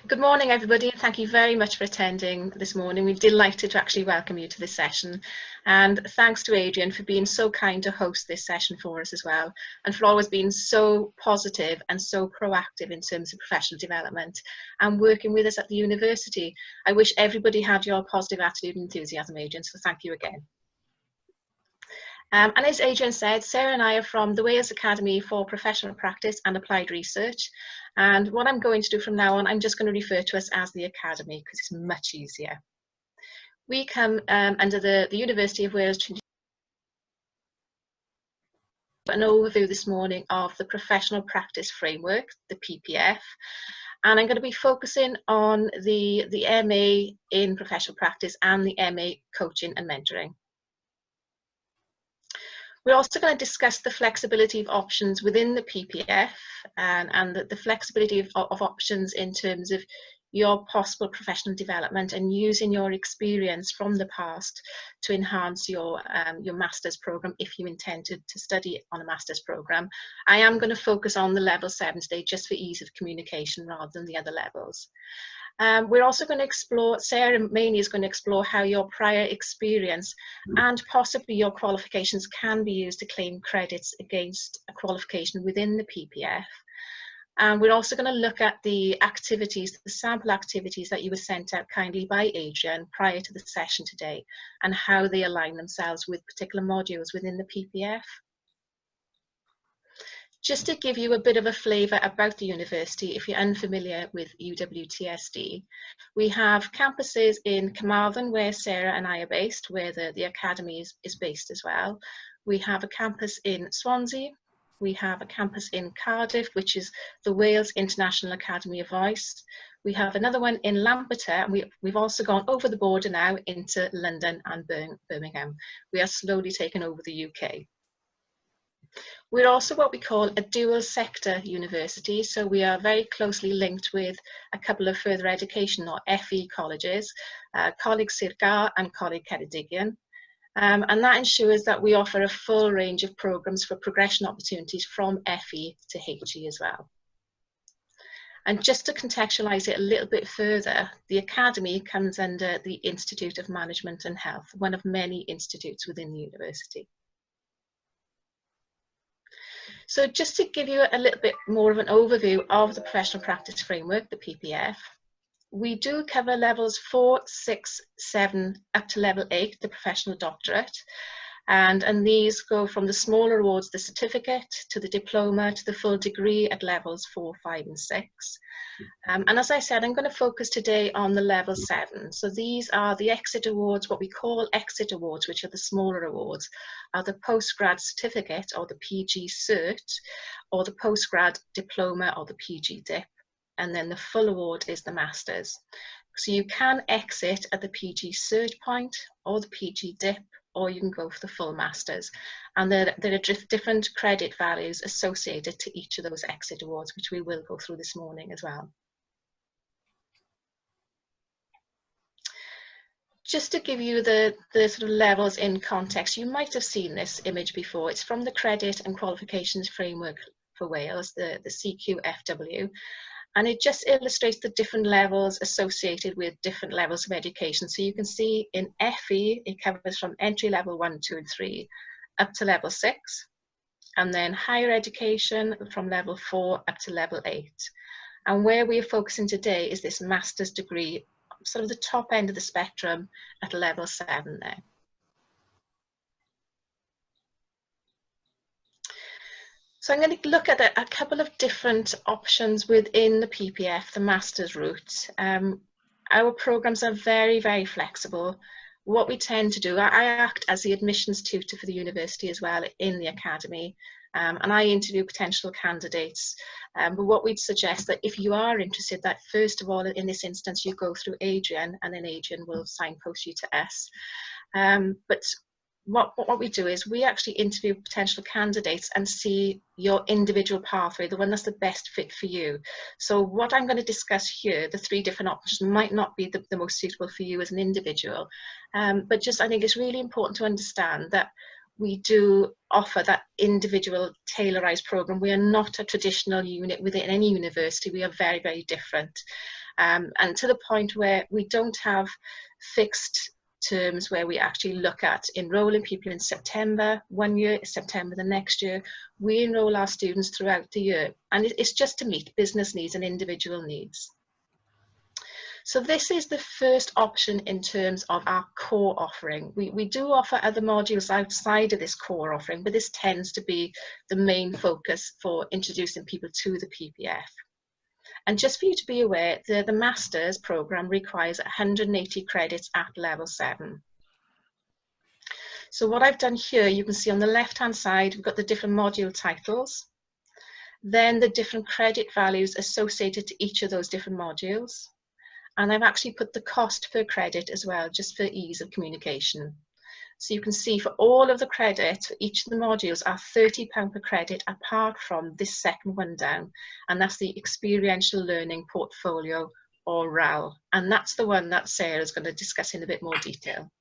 Good morning, everybody, and thank you very much for attending this morning. We're delighted to actually welcome you to this session. And thanks to Adrian for being so kind to host this session for us as well, and for always being so positive and so proactive in terms of professional development and working with us at the university. I wish everybody had your positive attitude and enthusiasm, Adrian, so thank you again. And as Adrian said, Sarah and I are from the Wales Academy for Professional Practice and Applied Research. And what I'm going to do from now on, I'm just going to refer to us as the Academy because it's much easier. We come under the University of Wales Trinity. An overview this morning of the Professional Practice Framework, the PPF. And I'm going to be focusing on the MA in Professional Practice and the MA Coaching and Mentoring. We're also going to discuss the flexibility of options within the PPF and the flexibility of options in terms of your possible professional development and using your experience from the past to enhance your master's programme if you intend to study on a master's programme. I am going to focus on the level 7 today just for ease of communication rather than the other levels. We're also going to explore, Sarah mainly is going to explore how your prior experience and possibly your qualifications can be used to claim credits against a qualification within the PPF. And we're also going to look at the activities, the sample activities that you were sent out kindly by Adrian prior to the session today and how they align themselves with particular modules within the PPF. Just to give you a bit of a flavour about the university, if you're unfamiliar with UWTSD, we have campuses in Carmarthen, where Sarah and I are based, where the academy is based as well. We have a campus in Swansea. We have a campus in Cardiff, which is the Wales International Academy of Voice. We have another one in Lampeter, and we've also gone over the border now into London and Birmingham. We are slowly taking over the UK. We're also what we call a dual sector university, so we are very closely linked with a couple of further education or FE colleges, Coleg Sir Gar and Coleg Ceredigion, and that ensures that we offer a full range of programmes for progression opportunities from FE to HE as well. And just to contextualise it a little bit further, the Academy comes under the Institute of Management and Health, one of many institutes within the university. So just to give you a little bit more of an overview of the Professional Practice Framework, the PPF, we do cover levels 4, 6, 7, up to level 8, the Professional Doctorate. And these go from the smaller awards, the certificate, to the diploma, to the full degree at levels 4, 5 and 6. And as I said, I'm going to focus today on the level 7. So these are the exit awards, what we call exit awards, which are the smaller awards, are the postgrad certificate or the PG cert, or the postgrad diploma or the PG dip. And then the full award is the master's. So you can exit at the PG cert point or the PG dip, or you can go for the full masters. And there are different credit values associated to each of those exit awards, which we will go through this morning as well. Just to give you the sort of levels in context, you might have seen this image before. It's from the Credit and Qualifications Framework for Wales, the CQFW. And it just illustrates the different levels associated with different levels of education. So you can see in FE, it covers from entry level 1, 2 and 3 up to level 6. And then higher education from level 4 up to level 8. And where we are focusing today is this master's degree, sort of the top end of the spectrum at level 7 there. So I'm going to look at a couple of different options within the PPF, the master's route. Our programs are very, very flexible. What we tend to do, I act as the admissions tutor for the university as well in the academy, and I interview potential candidates. But what we'd suggest that if you are interested, that first of all, in this instance, you go through Adrian, and then Adrian will signpost you to us. But what we do is we actually interview potential candidates and see your individual pathway, the one that's the best fit for you. So what I'm going to discuss here, the 3 different options, might not be the most suitable for you as an individual. But just I think it's really important to understand that we do offer that individual tailorized program. We are not a traditional unit within any university. We are very, very different. And to the point where we don't have fixed terms where we actually look at enrolling people in September one year, September the next year. We enroll our students throughout the year, and it's just to meet business needs and individual needs. So this is the first option in terms of our core offering. We do offer other modules outside of this core offering, but this tends to be the main focus for introducing people to the PPF. And just for you to be aware, the Masters program requires 180 credits at level 7. So what I've done here, you can see on the left-hand side, we've got the different module titles, then the different credit values associated to each of those different modules. And I've actually put the cost per credit as well, just for ease of communication. So you can see for all of the credits, for each of the modules are £30 per credit, apart from this second one down, and that's the Experiential Learning Portfolio, or RAL. And that's the one that Sarah's going to discuss in a bit more detail.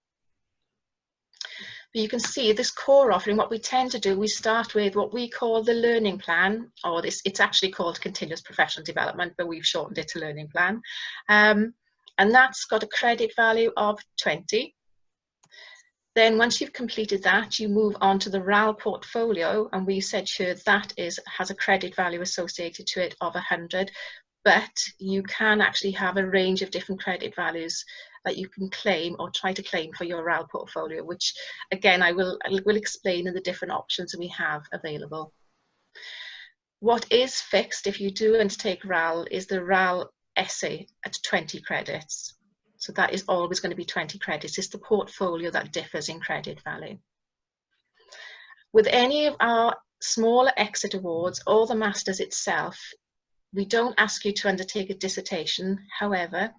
But you can see this core offering, what we tend to do, we start with what we call the learning plan, or it's actually called continuous professional development, but we've shortened it to learning plan. And that's got a credit value of 20. Then once you've completed that, you move on to the RAL portfolio, and we said here that has a credit value associated to it of 100, but you can actually have a range of different credit values that you can claim or try to claim for your RAL portfolio, which again I will explain in the different options that we have available. What is fixed if you do undertake RAL is the RAL essay at 20 credits. So that is always going to be 20 credits. It's the portfolio that differs in credit value. With any of our smaller exit awards or the Masters itself, we don't ask you to undertake a dissertation. However,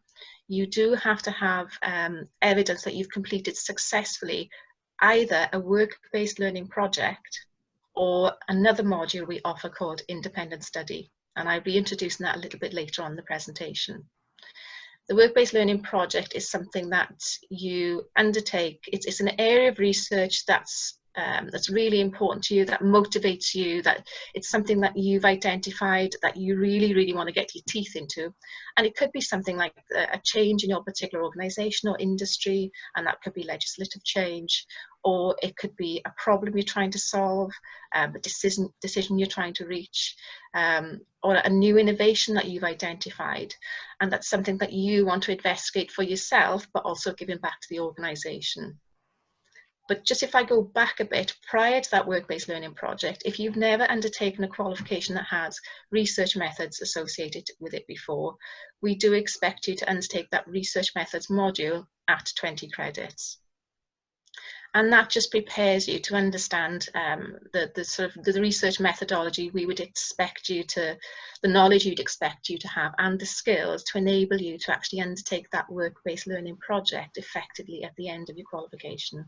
you do have to have evidence that you've completed successfully either a work-based learning project or another module we offer called independent study. And I'll be introducing that a little bit later on in the presentation. The work-based learning project is something that you undertake. It's an area of research that's really important to you, that motivates you, that it's something that you've identified that you really, really want to get your teeth into. And it could be something like a change in your particular organisation or industry, and that could be legislative change, or it could be a problem you're trying to solve, a decision you're trying to reach, or a new innovation that you've identified. And that's something that you want to investigate for yourself, but also giving back to the organisation. But just if I go back a bit, prior to that work-based learning project, if you've never undertaken a qualification that has research methods associated with it before, we do expect you to undertake that research methods module at 20 credits. And that just prepares you to understand the research methodology we would expect you to, the knowledge you'd expect you to have, and the skills to enable you to actually undertake that work-based learning project effectively at the end of your qualification.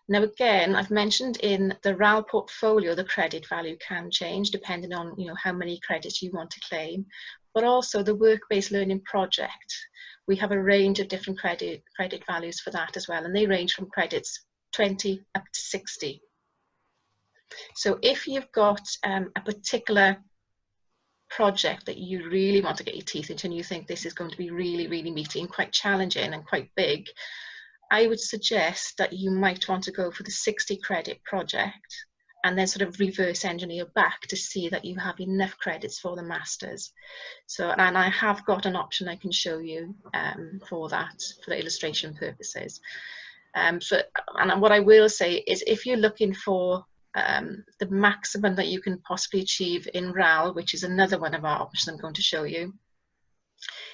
Now again, I've mentioned in the RAL portfolio, the credit value can change depending on how many credits you want to claim, but also the work-based learning project. We have a range of different credit values for that as well, and they range from credits 20 up to 60. So if you've got a particular project that you really want to get your teeth into and you think this is going to be really, really meaty and quite challenging and quite big, I would suggest that you might want to go for the 60 credit project and then sort of reverse engineer back to see that you have enough credits for the Masters. So, and I have got an option I can show you for that, for the illustration purposes. And what I will say is, if you're looking for the maximum that you can possibly achieve in RAL, which is another one of our options I'm going to show you,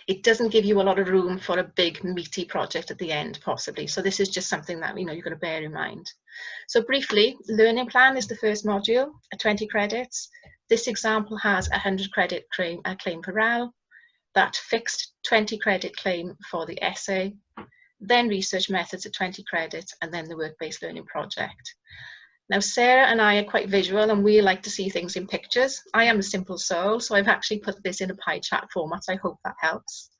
it doesn't give you a lot of room for a big meaty project at the end, possibly. So this is just something that you've got to bear in mind. So briefly, learning plan is the first module at 20 credits. This example has a 100 credit claim for RAL, that fixed 20 credit claim for the essay, then research methods at 20 credits, and then the work-based learning project. Now, Sarah and I are quite visual and we like to see things in pictures. I am a simple soul, so I've actually put this in a pie chart format, so I hope that helps.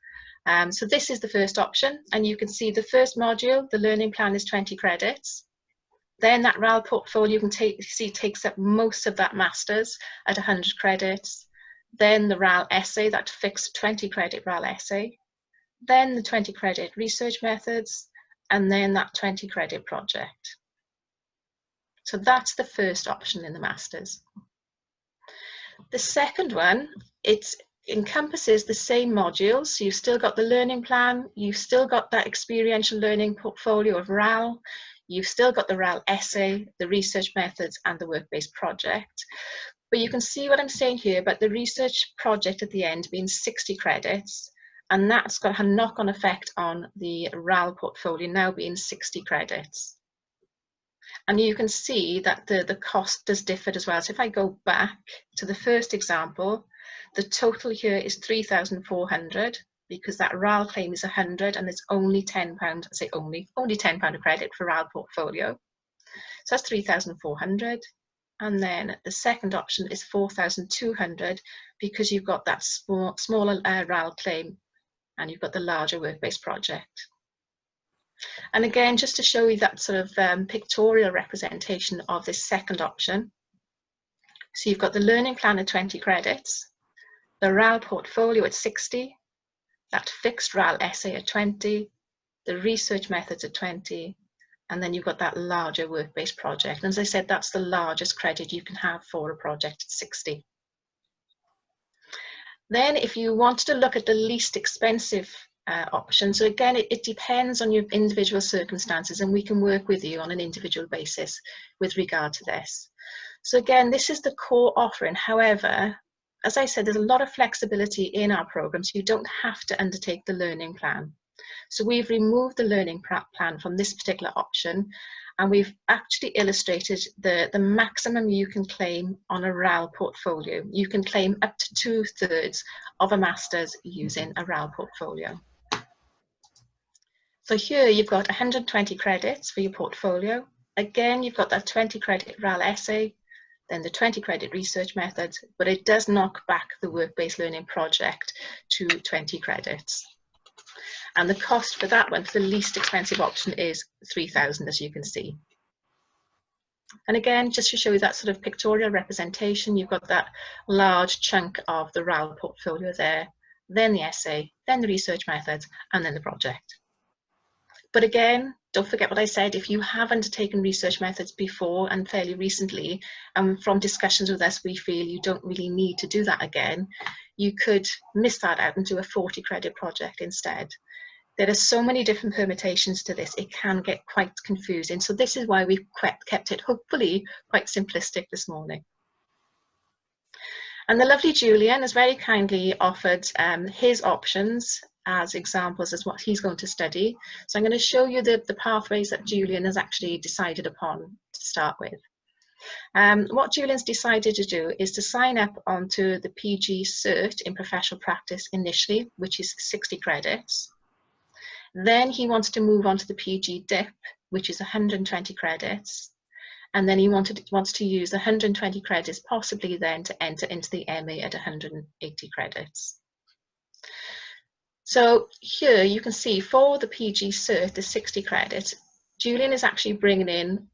So this is the first option, and you can see the first module, the learning plan, is 20 credits. Then that RAL portfolio you can see takes up most of that master's at 100 credits. Then the RAL essay, that fixed 20 credit RAL essay. Then the 20 credit research methods, and then that 20 credit project. So that's the first option in the master's. The second one, it encompasses the same modules. So you've still got the learning plan, you've still got that experiential learning portfolio of RAL, you've still got the RAL essay, the research methods, and the work-based project. But you can see what I'm saying here about the research project at the end being 60 credits, and that's got a knock-on effect on the RAL portfolio now being 60 credits. And you can see that the cost does differ as well. So if I go back to the first example, the total here is 3,400 because that RAL claim is 100 and it's only £10, I say only £10 a credit for RAL portfolio. So that's 3,400. And then the second option is 4,200 because you've got that smaller RAL claim and you've got the larger work-based project. And again, just to show you that sort of pictorial representation of this second option. So you've got the learning plan at 20 credits, the RAL portfolio at 60, that fixed RAL essay at 20, the research methods at 20, and then you've got that larger work-based project. And as I said, that's the largest credit you can have for a project at 60. Then if you wanted to look at the least expensive option, so again, it depends on your individual circumstances and we can work with you on an individual basis with regard to this. So again, this is the core offering. However, as I said, there's a lot of flexibility in our programs. You don't have to undertake the learning plan. So we've removed the learning plan from this particular option, and we've actually illustrated the maximum you can claim on a RAL portfolio. You can claim up to 2/3 of a master's using a RAL portfolio. So here you've got 120 credits for your portfolio. Again, you've got that 20 credit RAL essay, then the 20 credit research methods, but it does knock back the work-based learning project to 20 credits. And the cost for that one, for the least expensive option, is 3,000, as you can see. And again, just to show you that sort of pictorial representation, you've got that large chunk of the RAL portfolio there, then the essay, then the research methods, and then the project. But again, don't forget what I said, if you have undertaken research methods before and fairly recently, and from discussions with us, we feel you don't really need to do that again, you could miss that out and do a 40 credit project instead. There are so many different permutations to this, it can get quite confusing. So this is why we've kept it, hopefully, quite simplistic this morning. And the lovely Julian has very kindly offered his options as examples as what he's going to study. So I'm going to show you the pathways that Julian has actually decided upon to start with. What Julian's decided to do is to sign up onto the PG Cert in professional practice initially, which is 60 credits. Then he wants to move on to the PG DIP, which is 120 credits. And then he wants to use 120 credits, possibly then to enter into the MA at 180 credits. So here you can see for the PG Cert, the 60 credits, Julian is actually bringing in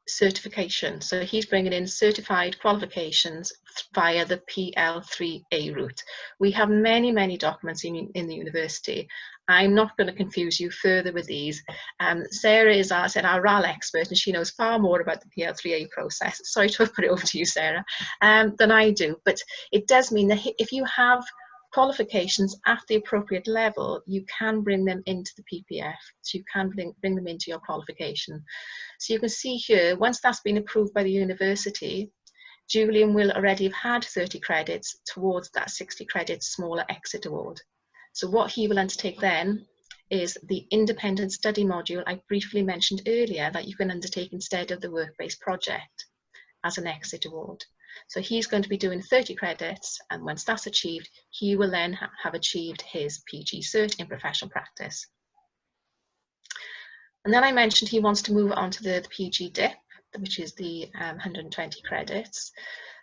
certification. So he's bringing in certified qualifications via the PL3A route. We have many, many documents in the university. I'm not going to confuse you further with these. Sarah is our RAL expert, and she knows far more about the PL3A process. Sorry to put it over to you, Sarah, than I do. But it does mean that if you have qualifications at the appropriate level, you can bring them into the PPF. So you can bring them into your qualification. So you can see here, once that's been approved by the university, Julian will already have had 30 credits towards that 60 credit smaller exit award. So what he will undertake then is the independent study module I briefly mentioned earlier that you can undertake instead of the work-based project as an exit award. So he's going to be doing 30 credits, and once that's achieved, he will then have achieved his PG Cert in professional practice. And then I mentioned he wants to move on to the PG DIP, which is the 120 credits.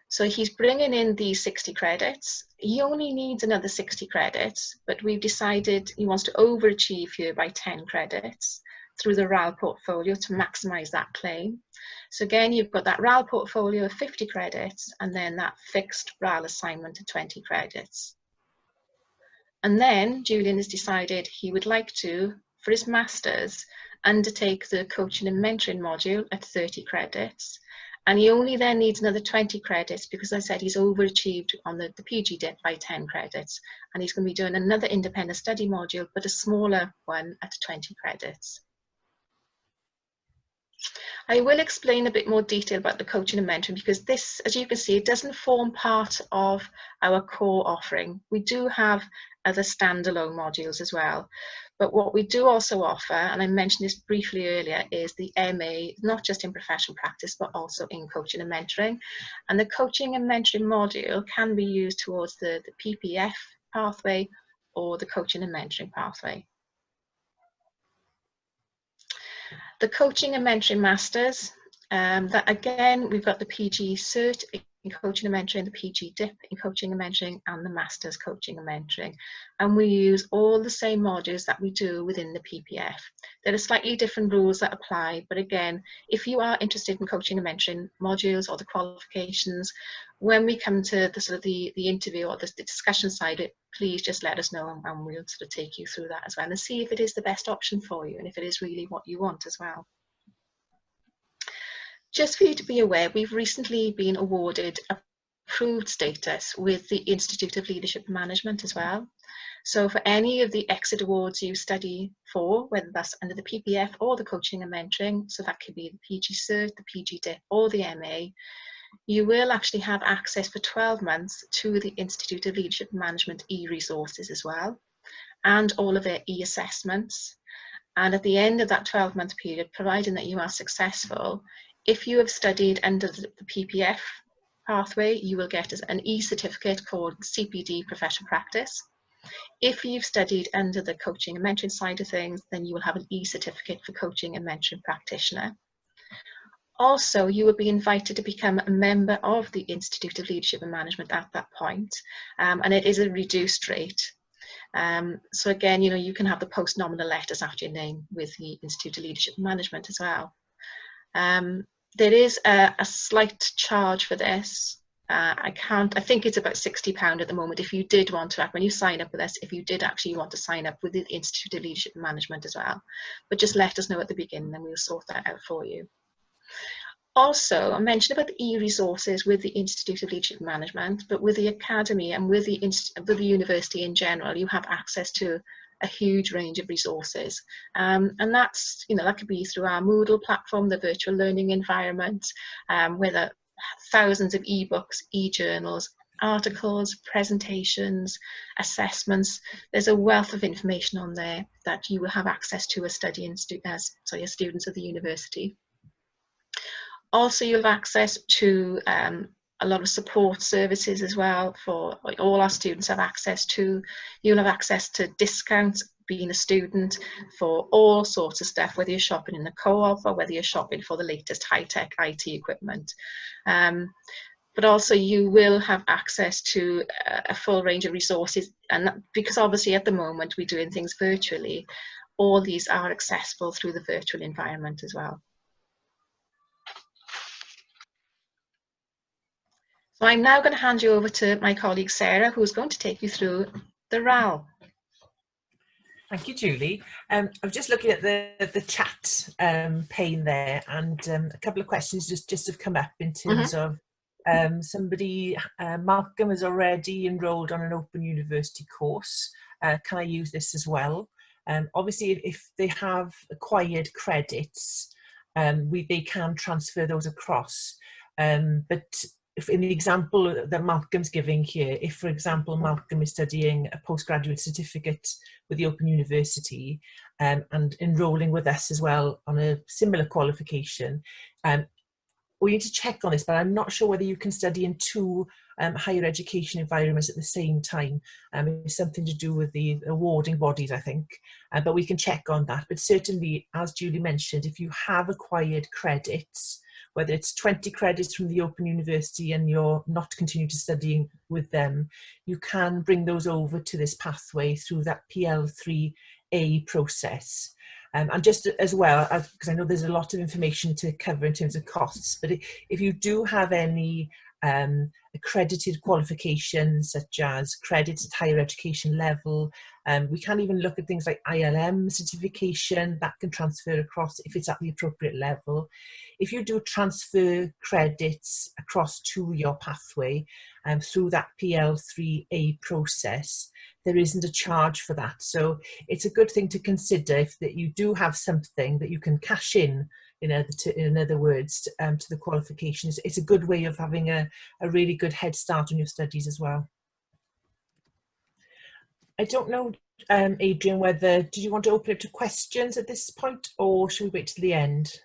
So he's bringing in these 60 credits. He only needs another 60 credits, but we've decided he wants to overachieve here by 10 credits through the RAL portfolio to maximise that claim. So again, you've got that RAL portfolio of 50 credits and then that fixed RAL assignment of 20 credits. And then Julian has decided he would like to, for his master's, undertake the coaching and mentoring module at 30 credits. And he only then needs another 20 credits because I said he's overachieved on the PG dip by 10 credits. And he's going to be doing another independent study module, but a smaller one at 20 credits. I will explain a bit more detail about the coaching and mentoring because this, as you can see, it doesn't form part of our core offering. We do have other standalone modules as well. But what we do also offer, and I mentioned this briefly earlier, is the MA, not just in professional practice, but also in coaching and mentoring. And the coaching and mentoring module can be used towards the PPF pathway or the coaching and mentoring pathway. The coaching and mentoring masters, that again, we've got the PG cert in coaching and mentoring, the PG dip in coaching and mentoring, and the masters coaching and mentoring. And we use all the same modules that we do within the PPF. There are slightly different rules that apply, but again, if you are interested in coaching and mentoring modules or the qualifications, when we come to the sort of the interview or the discussion side, please just let us know and we'll sort of take you through that as well and see if it is the best option for you and if it is really what you want as well. Just for you to be aware, we've recently been awarded approved status with the Institute of Leadership Management as well. So for any of the exit awards you study for, whether that's under the PPF or the coaching and mentoring, so that could be the PG cert, the PG dip or the MA, you will actually have access for 12 months to the Institute of Leadership Management e-resources as well, and all of their e-assessments. And at the end of that 12-month period, providing that you are successful, if you have studied under the PPF pathway, you will get an e-certificate called CPD Professional Practice. If you've studied under the coaching and mentoring side of things, then you will have an e-certificate for coaching and mentoring practitioner. Also, you will be invited to become a member of the Institute of Leadership and Management at that point, and it is a reduced rate. So again, you can have the post-nominal letters after your name with the Institute of Leadership and Management as well. There is a slight charge for this. I think it's about £60 at the moment if you did want to, when you sign up with us, if you did actually want to sign up with the Institute of Leadership and Management as well. But just let us know at the beginning and we'll sort that out for you. Also, I mentioned about the e-resources with the Institute of Leadership and Management, but with the Academy and with the university in general, you have access to a huge range of resources. And that's, that could be through our Moodle platform, the virtual learning environment, where there are thousands of ebooks, e-journals, articles, presentations, assessments. There's a wealth of information on there that you will have access to as students of the university. Also, you'll have access to a lot of support services as well for all our students have access to. You'll have access to discounts being a student for all sorts of stuff, whether you're shopping in the co-op or whether you're shopping for the latest high-tech IT equipment. But also you will have access to a full range of resources, and because obviously at the moment we're doing things virtually, all these are accessible through the virtual environment as well. So I'm now going to hand you over to my colleague Sarah, who's going to take you through the RAL. Thank you, Julie. I was just looking at the chat pane there, and a couple of questions just have come up in terms of somebody, Malcolm has already enrolled on an Open University course. Can I use this as well? Obviously, if they have acquired credits, they can transfer those across. But if in the example that Malcolm's giving here, if, for example, Malcolm is studying a postgraduate certificate with the Open University and enrolling with us as well on a similar qualification, we need to check on this, but I'm not sure whether you can study in two higher education environments at the same time. It's something to do with the awarding bodies, I think, but we can check on that. But certainly, as Julie mentioned, if you have acquired credits, whether it's 20 credits from the Open University and you're not continuing to studying with them, you can bring those over to this pathway through that PL3A process. And just as well, because I know there's a lot of information to cover in terms of costs, but if you do have any accredited qualifications, such as credits at higher education level, we can even look at things like ILM certification that can transfer across if it's at the appropriate level. If you do transfer credits across to your pathway through that PL3A process, there isn't a charge for that. So it's a good thing to consider if that you do have something that you can cash in other words, to the qualifications. It's a good way of having a really good head start on your studies as well. I don't know, Adrian, whether, do you want to open it to questions at this point, or should we wait till the end?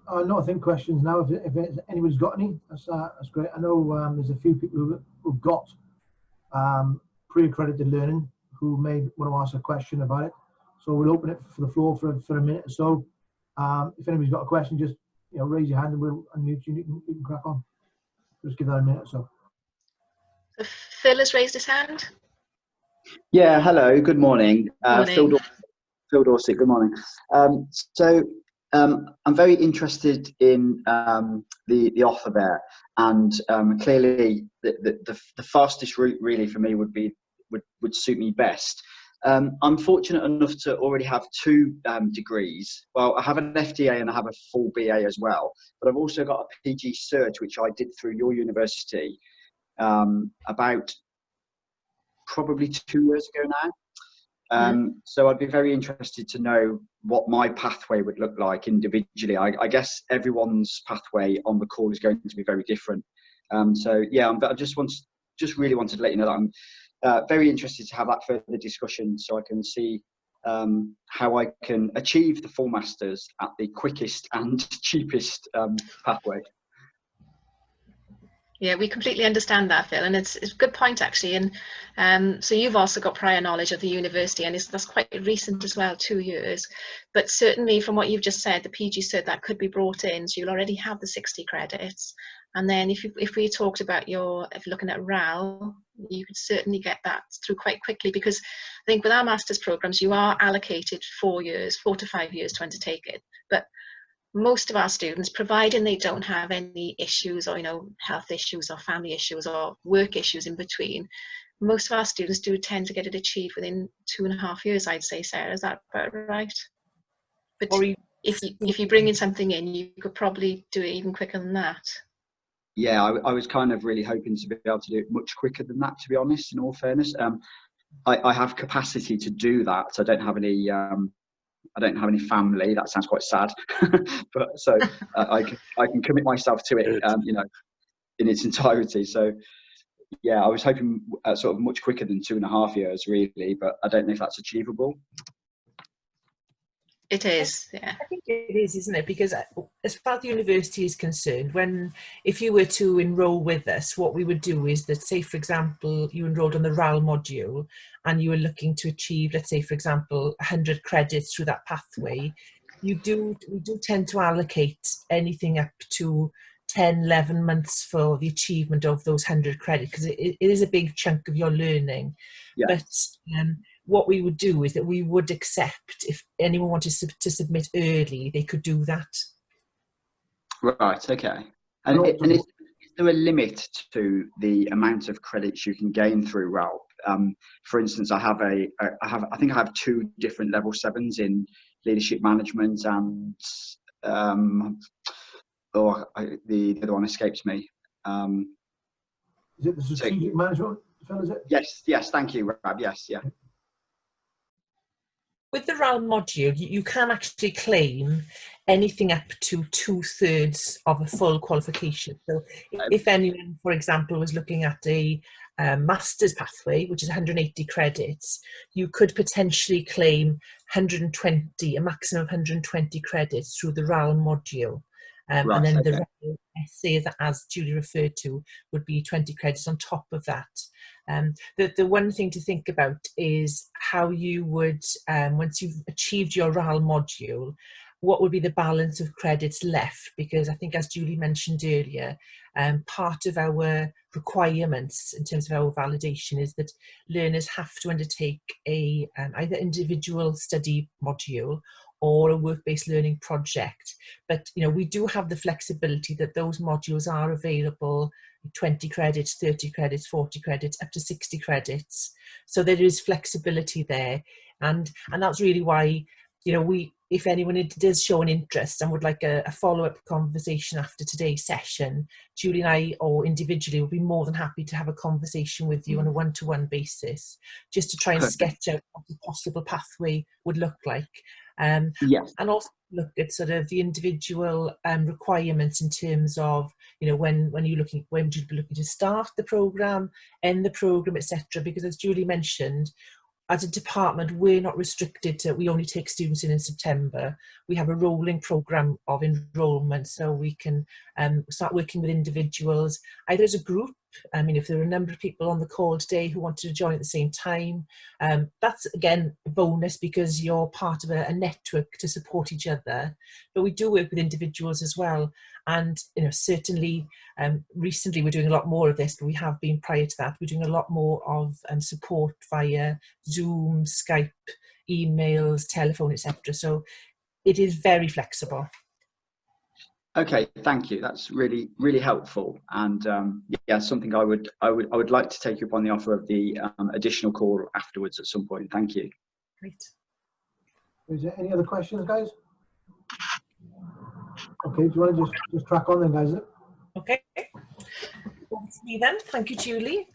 No, I think questions now. If anybody's got any, that's great. I know there's a few people who've got pre-accredited learning who may want to ask a question about it. So we'll open it for the floor for a minute or so. If anybody's got a question, just raise your hand and we'll unmute you. You can crack on. Just give that a minute or so. Phil has raised his hand. Yeah, hello, good morning. Morning. Phil Dorset, good morning. I'm very interested in the offer there, and clearly the fastest route really for me would suit me best. I'm fortunate enough to already have 2 degrees. Well, I have an FDA and I have a full BA as well, but I've also got a PG Cert, which I did through your university about probably 2 years ago now. So I'd be very interested to know what my pathway would look like individually. I guess everyone's pathway on the call is going to be very different. So yeah, I just really wanted to let you know that I'm very interested to have that further discussion, so I can see how I can achieve the full masters at the quickest and cheapest pathway. Yeah, we completely understand that, Phil, and it's a good point actually. And so you've also got prior knowledge of the university, and that's quite recent as well, 2 years. But certainly from what you've just said, the PG Cert that could be brought in, so you'll already have the 60 credits. And then if we talked about if you're looking at RAL, you could certainly get that through quite quickly, because I think with our master's programs, you are allocated 4 to 5 years to undertake it. But most of our students, providing they don't have any issues or health issues or family issues or work issues in between, most of our students do tend to get it achieved within 2.5 years, I'd say. Sarah, is that about right? But if you bring in something in, you could probably do it even quicker than that. Yeah, I was kind of really hoping to be able to do it much quicker than that, to be honest, in all fairness. I have capacity to do that. I don't have any family. That sounds quite sad, but so I can commit myself to it, in its entirety. So yeah, I was hoping sort of much quicker than 2.5 years, really, but I don't know if that's achievable. It is, yeah. I think it is, isn't it? Because as far as the university is concerned, if you were to enrol with us, what we would do is that, say, for example, you enrolled on the RAL module and you were looking to achieve, let's say, for example, 100 credits through that pathway, we do tend to allocate anything up to 10, 11 months for the achievement of those 100 credits, because it is a big chunk of your learning. Yeah. But what we would do is that we would accept, if anyone wanted to submit early, they could do that. Right, okay. And is there a limit to the amount of credits you can gain through RAL? For instance, I think I have 2 different level 7s in leadership management and the other one escapes me. Is it the strategic management, Phil, is it? Yes, thank you, Rab, yes, yeah. With the RAL module, you can actually claim anything up to 2/3 of a full qualification. So if anyone, for example, was looking at a master's pathway, which is 180 credits, you could potentially claim a maximum of 120 credits through the RAL module. Right, and then the essay, as Julie referred to, would be 20 credits on top of that. The one thing to think about is how you would, once you've achieved your RAL module, what would be the balance of credits left, because I think, as Julie mentioned earlier, part of our requirements in terms of our validation is that learners have to undertake a either individual study module or a work-based learning project. But we do have the flexibility that those modules are available 20 credits, 30 credits, 40 credits, up to 60 credits. So there is flexibility there. And that's really why, if anyone does show an interest and would like a follow-up conversation after today's session, Julie and I, or individually, will be more than happy to have a conversation with you on a one-to-one basis, just to try and sketch out what the possible pathway would look like. Yes. And also look at sort of the individual requirements in terms of, when would you be looking to start the programme, end the programme, etc. Because, as Julie mentioned, as a department, we're not restricted to, we only take students in September. We have a rolling programme of enrolment, so we can start working with individuals, either as a group. I mean, if there are a number of people on the call today who wanted to join at the same time, that's, again, a bonus because you're part of a network to support each other. But we do work with individuals as well. And, certainly recently we're doing a lot more of this, but we have been prior to that. We're doing a lot more of support via Zoom, Skype, emails, telephone, etc. So it is very flexible. Okay, thank you. That's really, really helpful, and yeah, something I would like to take you up on the offer of the additional call afterwards at some point. Thank you. Great. Is there any other questions, guys? Okay, do you want to just crack on then, guys? Okay. Over to me then. Thank you, Julie.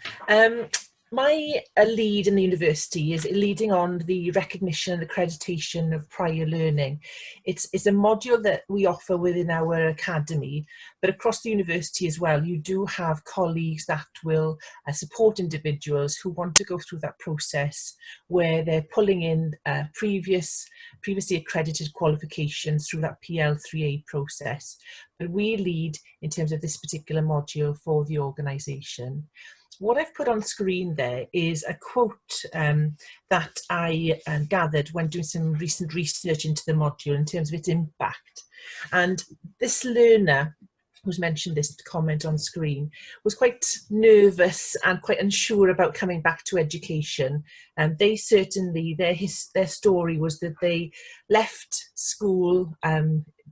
My lead in the university is leading on the recognition and accreditation of prior learning. It's a module that we offer within our academy, but across the university as well, you do have colleagues that will support individuals who want to go through that process where they're pulling in previously accredited qualifications through that PL3A process. But we lead in terms of this particular module for the organisation. What I've put on screen there is a quote that I gathered when doing some recent research into the module in terms of its impact. And this learner who's mentioned this comment on screen was quite nervous and quite unsure about coming back to education. And they certainly, their story was that they left school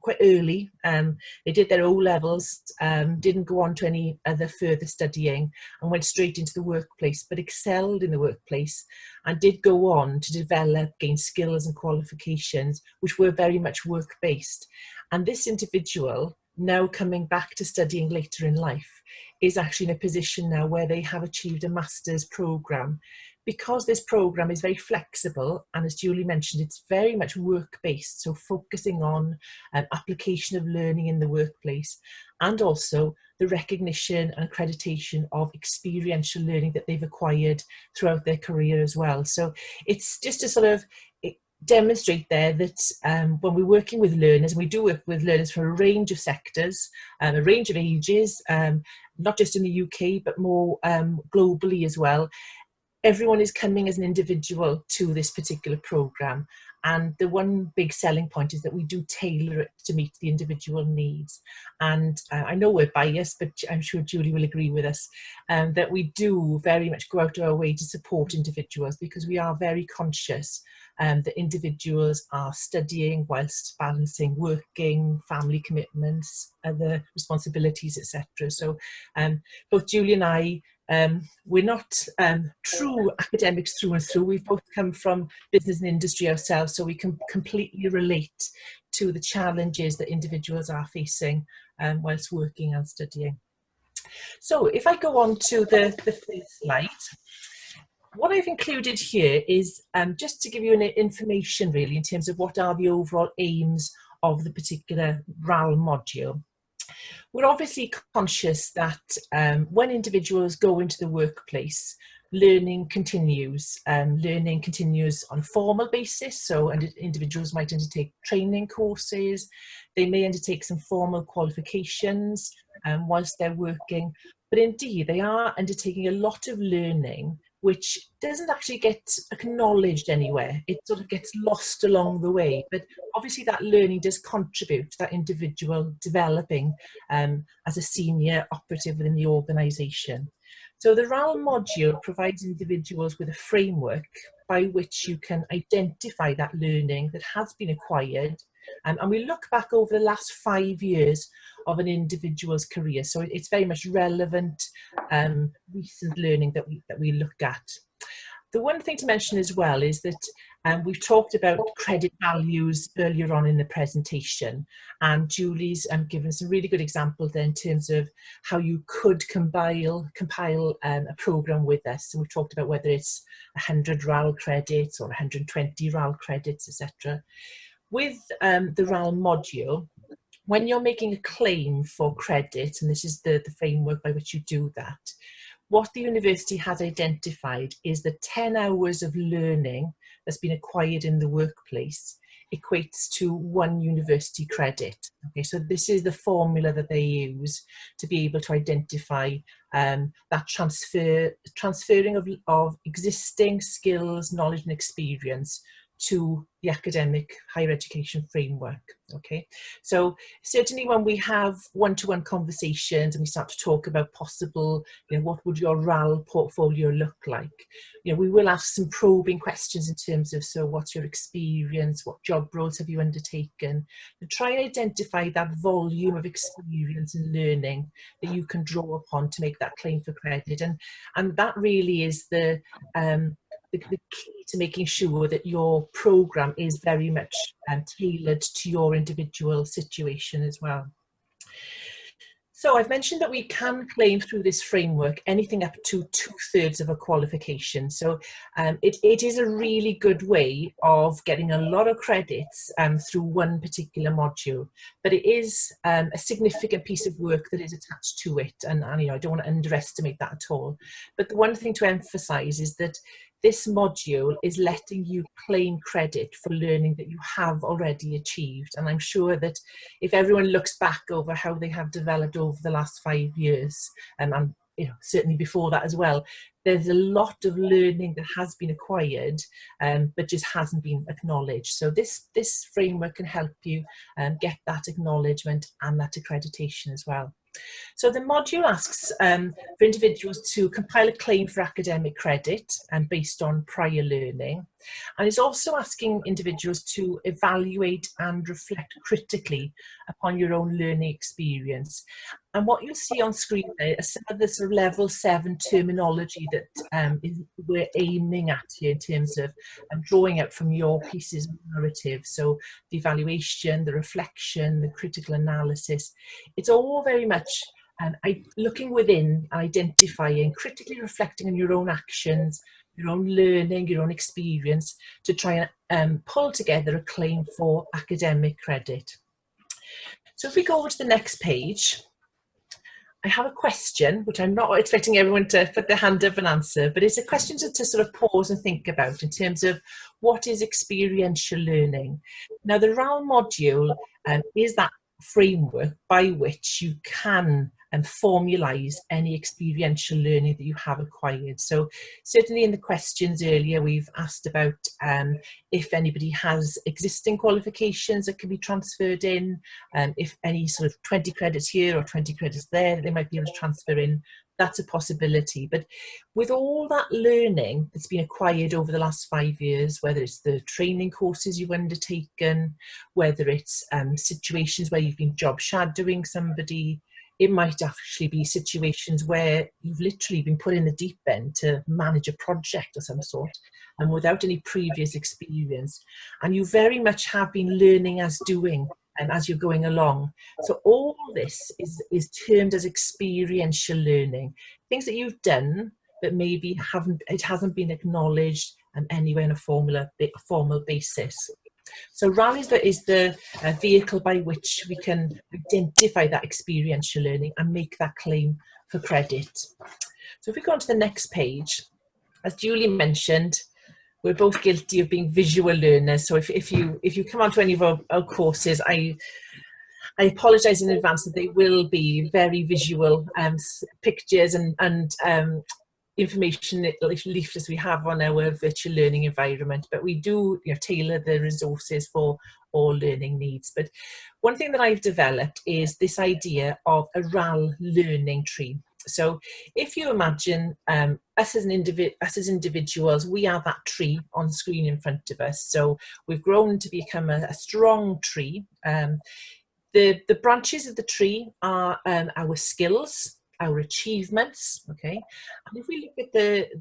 quite early. They did their O-levels, didn't go on to any other further studying, and went straight into the workplace, but excelled in the workplace and did go on to develop, gain skills and qualifications, which were very much work-based. And this individual, now coming back to studying later in life, is actually in a position now where they have achieved a master's programme. Because this programme is very flexible, and as Julie mentioned, it's very much work-based, so focusing on application of learning in the workplace, and also the recognition and accreditation of experiential learning that they've acquired throughout their career as well. So it's just to sort of demonstrate there that when we're working with learners, and we do work with learners from a range of sectors, a range of ages, not just in the UK, but more globally as well, everyone is coming as an individual to this particular programme. And the one big selling point is that we do tailor it to meet the individual needs. And I know we're biased, but I'm sure Julie will agree with us, that we do very much go out of our way to support individuals, because we are very conscious that individuals are studying whilst balancing working, family commitments, other responsibilities, etc. So both Julie and I, we're not true academics through and through. We've both come from business and industry ourselves, so we can completely relate to the challenges that individuals are facing whilst working and studying. So if I go on to the first slide, what I've included here is just to give you an information really in terms of what are the overall aims of the particular RAL module. We're obviously conscious that when individuals go into the workplace, learning continues. Learning continues on a formal basis, so individuals might undertake training courses, they may undertake some formal qualifications whilst they're working, but indeed they are undertaking a lot of learning which doesn't actually get acknowledged anywhere. It sort of gets lost along the way. But obviously that learning does contribute to that individual developing as a senior operative within the organisation. So the RAL module provides individuals with a framework by which you can identify that learning that has been acquired. And we look back over the last 5 years of an individual's career. So it's very much relevant, recent learning that we look at. The one thing to mention as well is that we've talked about credit values earlier on in the presentation, and Julie's given some really good examples there in terms of how you could compile a programme with us. And we've talked about whether it's 100 RAL credits or 120 RAL credits, etc. With the RAL module, when you're making a claim for credit, and this is the framework by which you do that, what the university has identified is that 10 hours of learning that's been acquired in the workplace equates to 1 university credit. Okay, so this is the formula that they use to be able to identify that transferring of existing skills, knowledge and experience to the academic higher education framework. Okay, so certainly when we have one-to-one conversations and we start to talk about possible, what would your RAL portfolio look like, we will ask some probing questions in terms of, so what's your experience, what job roles have you undertaken, and try and identify that volume of experience and learning that you can draw upon to make that claim for credit. And that really is the key to making sure that your programme is very much tailored to your individual situation as well. So I've mentioned that we can claim through this framework anything up to 2/3 of a qualification. So it is a really good way of getting a lot of credits through one particular module, but it is a significant piece of work that is attached to it. And I don't want to underestimate that at all. But the one thing to emphasize is that this module is letting you claim credit for learning that you have already achieved. And I'm sure that if everyone looks back over how they have developed over the last 5 years, and certainly before that as well, there's a lot of learning that has been acquired, but just hasn't been acknowledged. So this framework can help you get that acknowledgement and that accreditation as well. So the module asks for individuals to compile a claim for academic credit based on prior learning. And it's also asking individuals to evaluate and reflect critically upon your own learning experience. And what you'll see on screen there is some of the sort of level 7 terminology that we're aiming at here in terms of drawing out from your pieces of narrative. So the evaluation, the reflection, the critical analysis, it's all very much looking within and identifying, critically reflecting on your own actions, your own learning, your own experience to try and pull together a claim for academic credit. So if we go over to the next page, I have a question, which I'm not expecting everyone to put their hand up and answer, but it's a question to sort of pause and think about in terms of what is experiential learning. Now, the RAL module is that framework by which you can formalize any experiential learning that you have acquired. So certainly in the questions earlier, we've asked about if anybody has existing qualifications that can be transferred in, if any sort of 20 credits here or 20 credits there that they might be able to transfer in. That's a possibility. But with all that learning that's been acquired over the last 5 years, whether it's the training courses you've undertaken, whether it's situations where you've been job shadowing somebody, it might actually be situations where you've literally been put in the deep end to manage a project of some sort and without any previous experience. And you very much have been learning as doing and as you're going along. So all this is termed as experiential learning. Things that you've done but maybe it hasn't been acknowledged anywhere in a formal basis. So RAL is the vehicle by which we can identify that experiential learning and make that claim for credit. So if we go on to the next page, as Julie mentioned, we're both guilty of being visual learners. So if you come onto any of our courses, I apologise in advance that they will be very visual pictures and information leaflets we have on our virtual learning environment, but we do, you know, tailor the resources for all learning needs. But one thing that I've developed is this idea of a RAL learning tree. So if you imagine us as individuals, we are that tree on screen in front of us. So we've grown to become a strong tree. The branches of the tree are our skills, our achievements, okay? And if we look at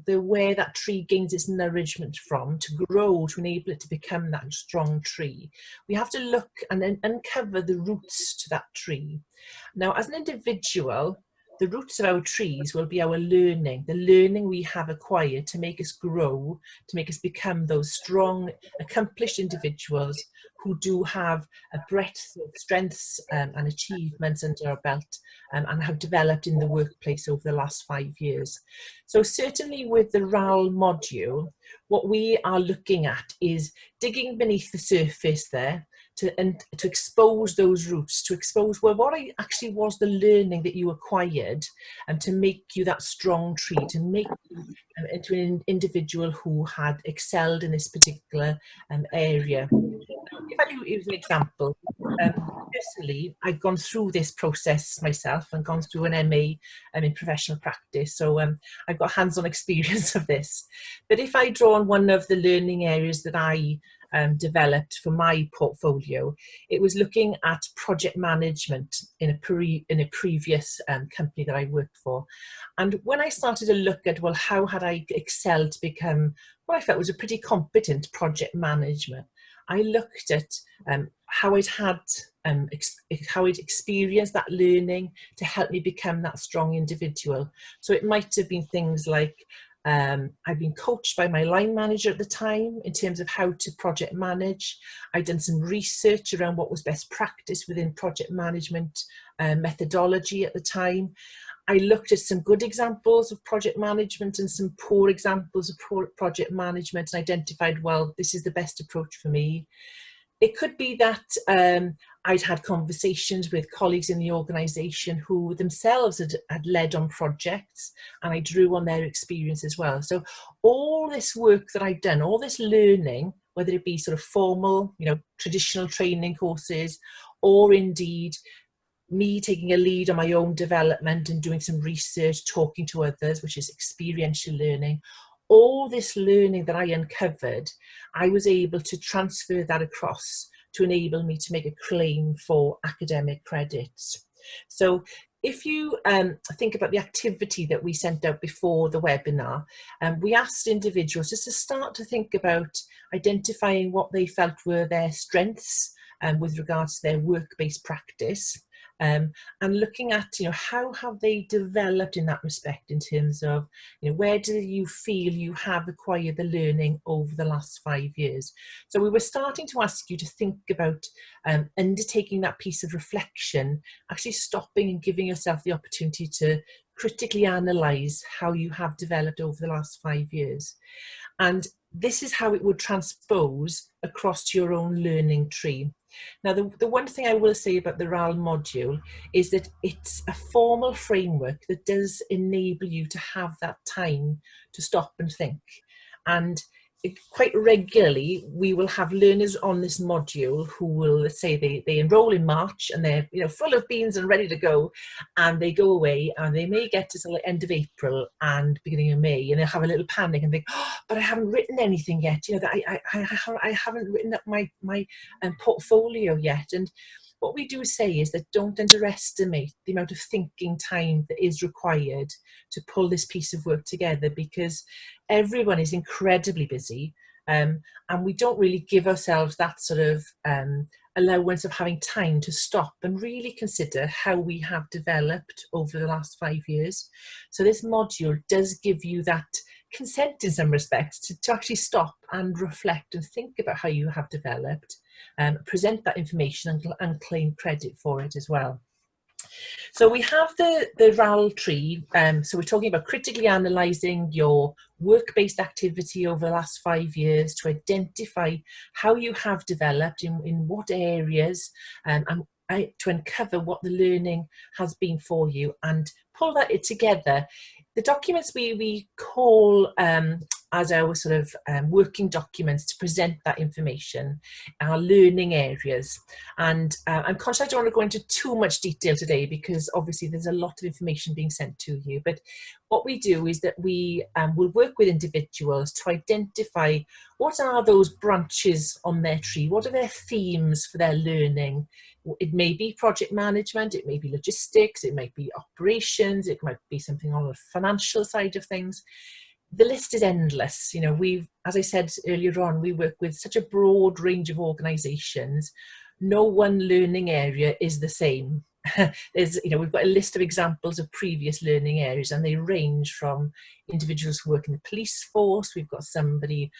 the where that tree gains its nourishment from to grow, to enable it to become that strong tree, we have to look and then uncover the roots to that tree. Now, as an individual, the roots of our trees will be our learning, the learning we have acquired to make us grow, to make us become those strong, accomplished individuals who do have a breadth of strengths and achievements under our belt, and have developed in the workplace over the last 5 years. So certainly with the RAL module, what we are looking at is digging beneath the surface there, to expose those roots, to expose, well, what actually was the learning that you acquired, and to make you that strong tree, to make you into an individual who had excelled in this particular area. If I use an example, personally, I've gone through this process myself and gone through an MA in professional practice, so I've got hands-on experience of this. But if I draw on one of the learning areas that I developed for my portfolio, it was looking at project management in a previous company that I worked for. And when I started to look at, well, how had I excelled to become what I felt was a pretty competent project management, I looked at how I'd experienced that learning to help me become that strong individual. So it might have been things like I've been coached by my line manager at the time in terms of how to project manage. I'd done some research around what was best practice within project management methodology at the time. I looked at some good examples of project management and some poor examples of project management and identified, well, this is the best approach for me. It could be that I'd had conversations with colleagues in the organisation who themselves had led on projects, and I drew on their experience as well. So all this work that I'd done, all this learning, whether it be sort of formal, you know, traditional training courses, or indeed me taking a lead on my own development and doing some research, talking to others, which is experiential learning, all this learning that I uncovered, I was able to transfer that across to enable me to make a claim for academic credits. So if you think about the activity that we sent out before the webinar, we asked individuals just to start to think about identifying what they felt were their strengths with regards to their work-based practice. And looking at, you know, how have they developed in that respect in terms of, you know, where do you feel you have acquired the learning over the last 5 years? So we were starting to ask you to think about undertaking that piece of reflection, actually stopping and giving yourself the opportunity to critically analyse how you have developed over the last 5 years. And this is how it would transpose across to your own learning tree. Now, the one thing I will say about the RAL module is that it's a formal framework that does enable you to have that time to stop and think. And quite regularly, we will have learners on this module who will, let's say they enroll in March and they're, you know, full of beans and ready to go, and they go away and they may get to the end of April and beginning of May, and they'll have a little panic and think, oh, but I haven't written anything yet, you know, that I haven't written up my portfolio yet. And what we do say is that don't underestimate the amount of thinking time that is required to pull this piece of work together, because everyone is incredibly busy, and we don't really give ourselves that sort of allowance of having time to stop and really consider how we have developed over the last 5 years. So this module does give you that consent in some respects to actually stop and reflect and think about how you have developed, present that information and claim credit for it as well. So we have the RAL tree. So we're talking about critically analysing your work-based activity over the last 5 years to identify how you have developed, in what areas, and to uncover what the learning has been for you and pull that together. the documents we call as our sort of working documents to present that information are learning areas. And I'm conscious I don't want to go into too much detail today because obviously there's a lot of information being sent to you. But what we do is that we will work with individuals to identify what are those branches on their tree, what are their themes for their learning. It may be project management, it may be logistics, it might be operations, it might be something on the financial side of things. The list is endless. You know, as I said earlier on, we work with such a broad range of organisations. No one learning area is the same. We've got a list of examples of previous learning areas, and they range from individuals who work in the police force. We've got somebody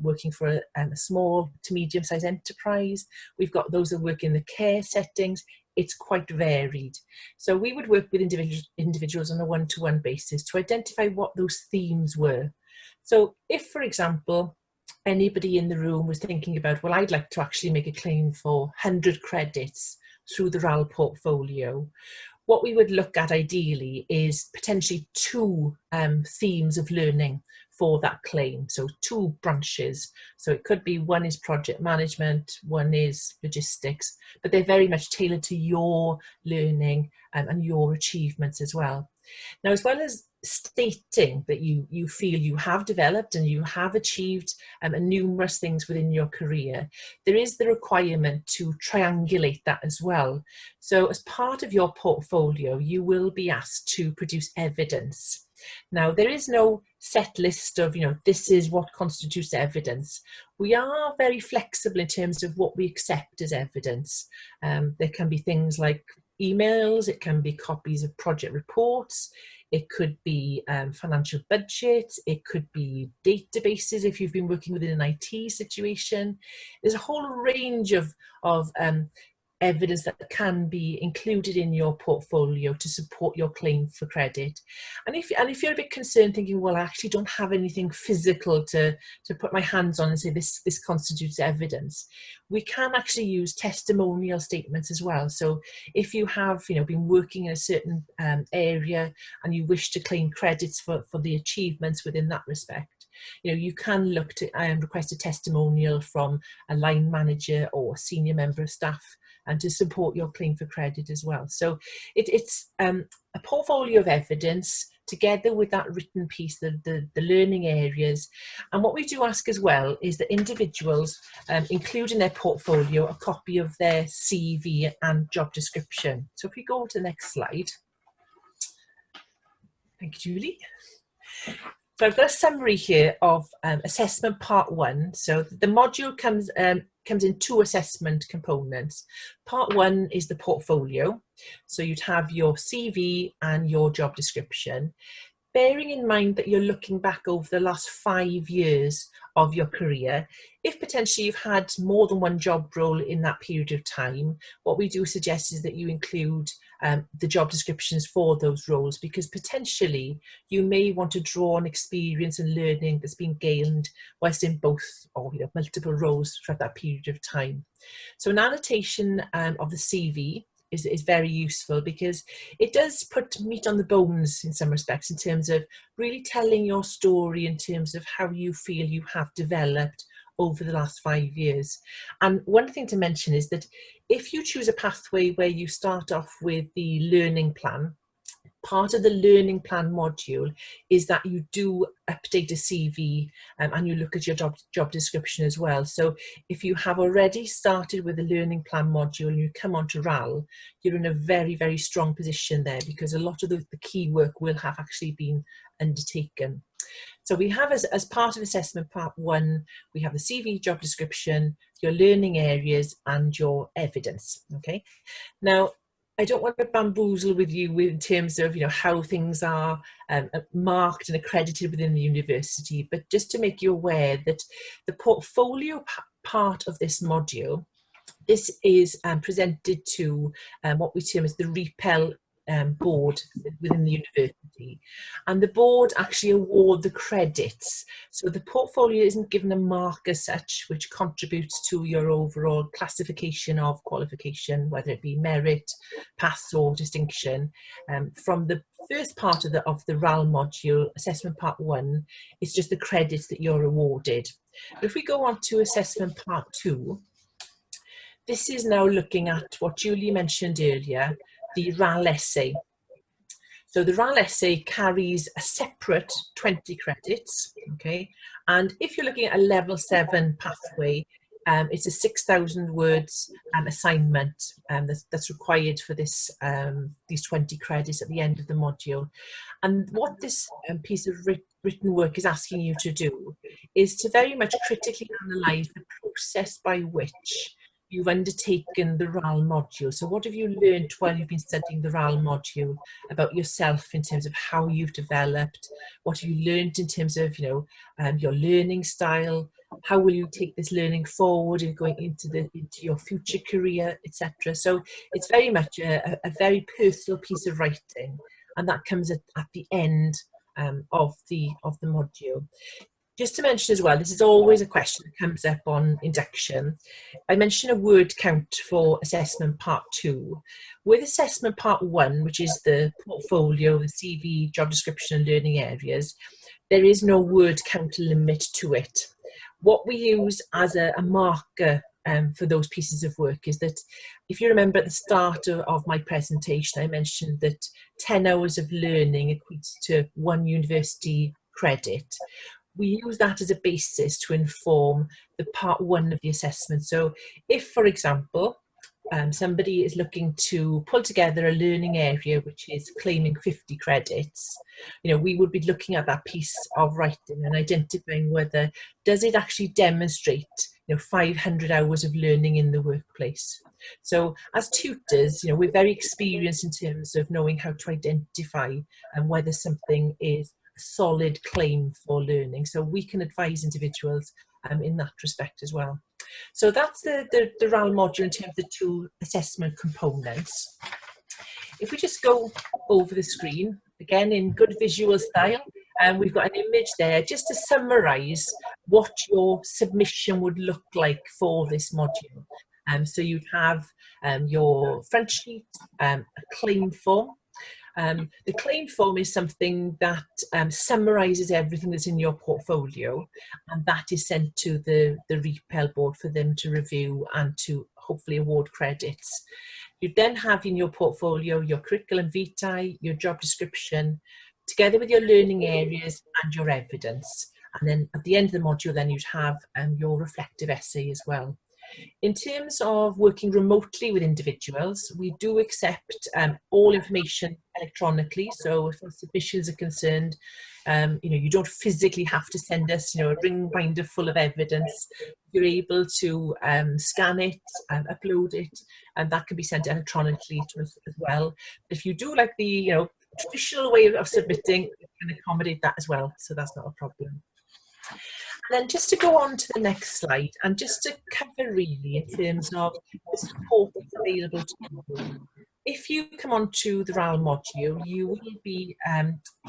working for a small to medium-sized enterprise. We've got those that work in the care settings. It's quite varied. So we would work with individuals on a one-to-one basis to identify what those themes were. So if, for example, anybody in the room was thinking about, well, I'd like to actually make a claim for 100 credits through the RAL portfolio, what we would look at ideally is potentially two themes of learning for that claim. So two branches. So it could be one is project management, one is logistics, but they're very much tailored to your learning and your achievements as well. Now, as well as stating that you feel you have developed and you have achieved numerous things within your career, there is the requirement to triangulate that as well. So as part of your portfolio, you will be asked to produce evidence. Now, there is no set list of, this is what constitutes evidence. We are very flexible in terms of what we accept as evidence. There can be things like emails, it can be copies of project reports, it could be financial budgets, it could be databases if you've been working within an IT situation. There's a whole range of evidence that can be included in your portfolio to support your claim for credit. And if you're a bit concerned, thinking, well, I actually don't have anything physical to put my hands on and say this constitutes evidence, we can actually use testimonial statements as well. So if you have been working in a certain area and you wish to claim credits for the achievements within that respect, you can look to request a testimonial from a line manager or senior member of staff and to support your claim for credit as well. So it's a portfolio of evidence together with that written piece, the learning areas. And what we do ask as well is that individuals include in their portfolio a copy of their CV and job description. So if we go to the next slide. Thank you, Julie. So I've got a summary here of assessment part 1. So the module comes in two assessment components. Part 1 is the portfolio. So you'd have your CV and your job description. Bearing in mind that you're looking back over the last 5 years of your career, if potentially you've had more than one job role in that period of time, what we do suggest is that you include the job descriptions for those roles, because potentially you may want to draw on experience and learning that's been gained whilst in both or multiple roles throughout that period of time. So an annotation of the CV is very useful because it does put meat on the bones in some respects in terms of really telling your story in terms of how you feel you have developed over the last 5 years. And one thing to mention is that if you choose a pathway where you start off with the learning plan, part of the learning plan module is that you do update a CV and you look at your job description as well. So if you have already started with the learning plan module and you come on to RAL, you're in a very, very strong position there because a lot of the key work will have actually been undertaken. So we have as part of assessment part 1, we have the CV, job description, your learning areas and your evidence. Okay. Now, I don't want to bamboozle with you in terms of how things are marked and accredited within the university, but just to make you aware that the portfolio part of this module, this is presented to what we term as the REPEL board within the university, and the board actually award the credits. So the portfolio isn't given a mark as such, which contributes to your overall classification of qualification, whether it be merit, pass or distinction. From the first part of the RAL module, assessment part 1, it's just the credits that you're awarded. But if we go on to assessment part 2, this is now looking at what Julie mentioned earlier, the RAL essay. So the RAL essay carries a separate 20 credits, okay? And if you're looking at a level 7 pathway, it's a 6,000 words assignment that's required for this these 20 credits at the end of the module. And what this piece of written work is asking you to do is to very much critically analyse the process by which you've undertaken the RAL module. So what have you learned while you've been studying the RAL module about yourself in terms of how you've developed? What have you learned in terms of, your learning style? How will you take this learning forward and going into your future career, etc. So it's very much a very personal piece of writing, and that comes at the end of the module. Just to mention as well, this is always a question that comes up on induction. I mentioned a word count for assessment part 2. With assessment part 1, which is the portfolio, the CV, job description and learning areas, there is no word count limit to it. What we use as a marker for those pieces of work is that, if you remember at the start of my presentation, I mentioned that 10 hours of learning equates to 1 university credit. We use that as a basis to inform the part 1 of the assessment. So if, for example, somebody is looking to pull together a learning area which is claiming 50 credits, we would be looking at that piece of writing and identifying whether does it actually demonstrate 500 hours of learning in the workplace. So as tutors, we're very experienced in terms of knowing how to identify whether something is a solid claim for learning. So we can advise individuals in that respect as well. So that's the RAL module in terms of the 2 assessment components. If we just go over the screen, again in good visual style, we've got an image there just to summarise what your submission would look like for this module. So you'd have your front sheet, a claim form. The claim form is something that summarises everything that's in your portfolio, and that is sent to the REPEL board for them to review and to hopefully award credits. You then have in your portfolio your curriculum vitae, your job description, together with your learning areas and your evidence. And then at the end of the module, then you'd have your reflective essay as well. In terms of working remotely with individuals, we do accept all information electronically. So if submissions are concerned, you don't physically have to send us, a ring binder full of evidence. You're able to scan it and upload it, and that can be sent electronically to us as well. If you do like the, traditional way of submitting, we can accommodate that as well. So that's not a problem. And then just to go on to the next slide, and just to cover really in terms of the support that's available to you. If you come on to the RAL module, you will be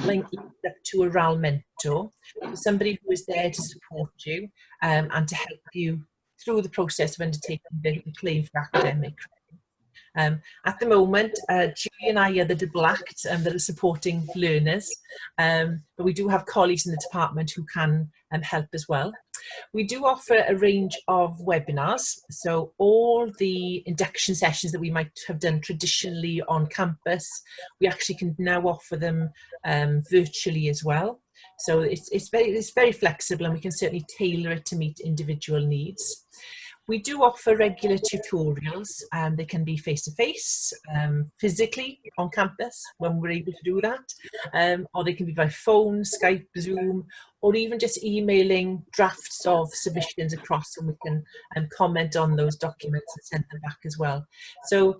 linked up to a RAL mentor, somebody who is there to support you and to help you through the process of undertaking the claim for academic. At the moment, Julie and I are the double act that are supporting learners, but we do have colleagues in the department who can help as well. We do offer a range of webinars, so all the induction sessions that we might have done traditionally on campus, we actually can now offer them virtually as well. So it's very flexible, and we can certainly tailor it to meet individual needs. We do offer regular tutorials, and they can be face-to-face, physically on campus when we're able to do that, or they can be by phone, Skype, Zoom, or even just emailing drafts of submissions across, and we can comment on those documents and send them back as well. So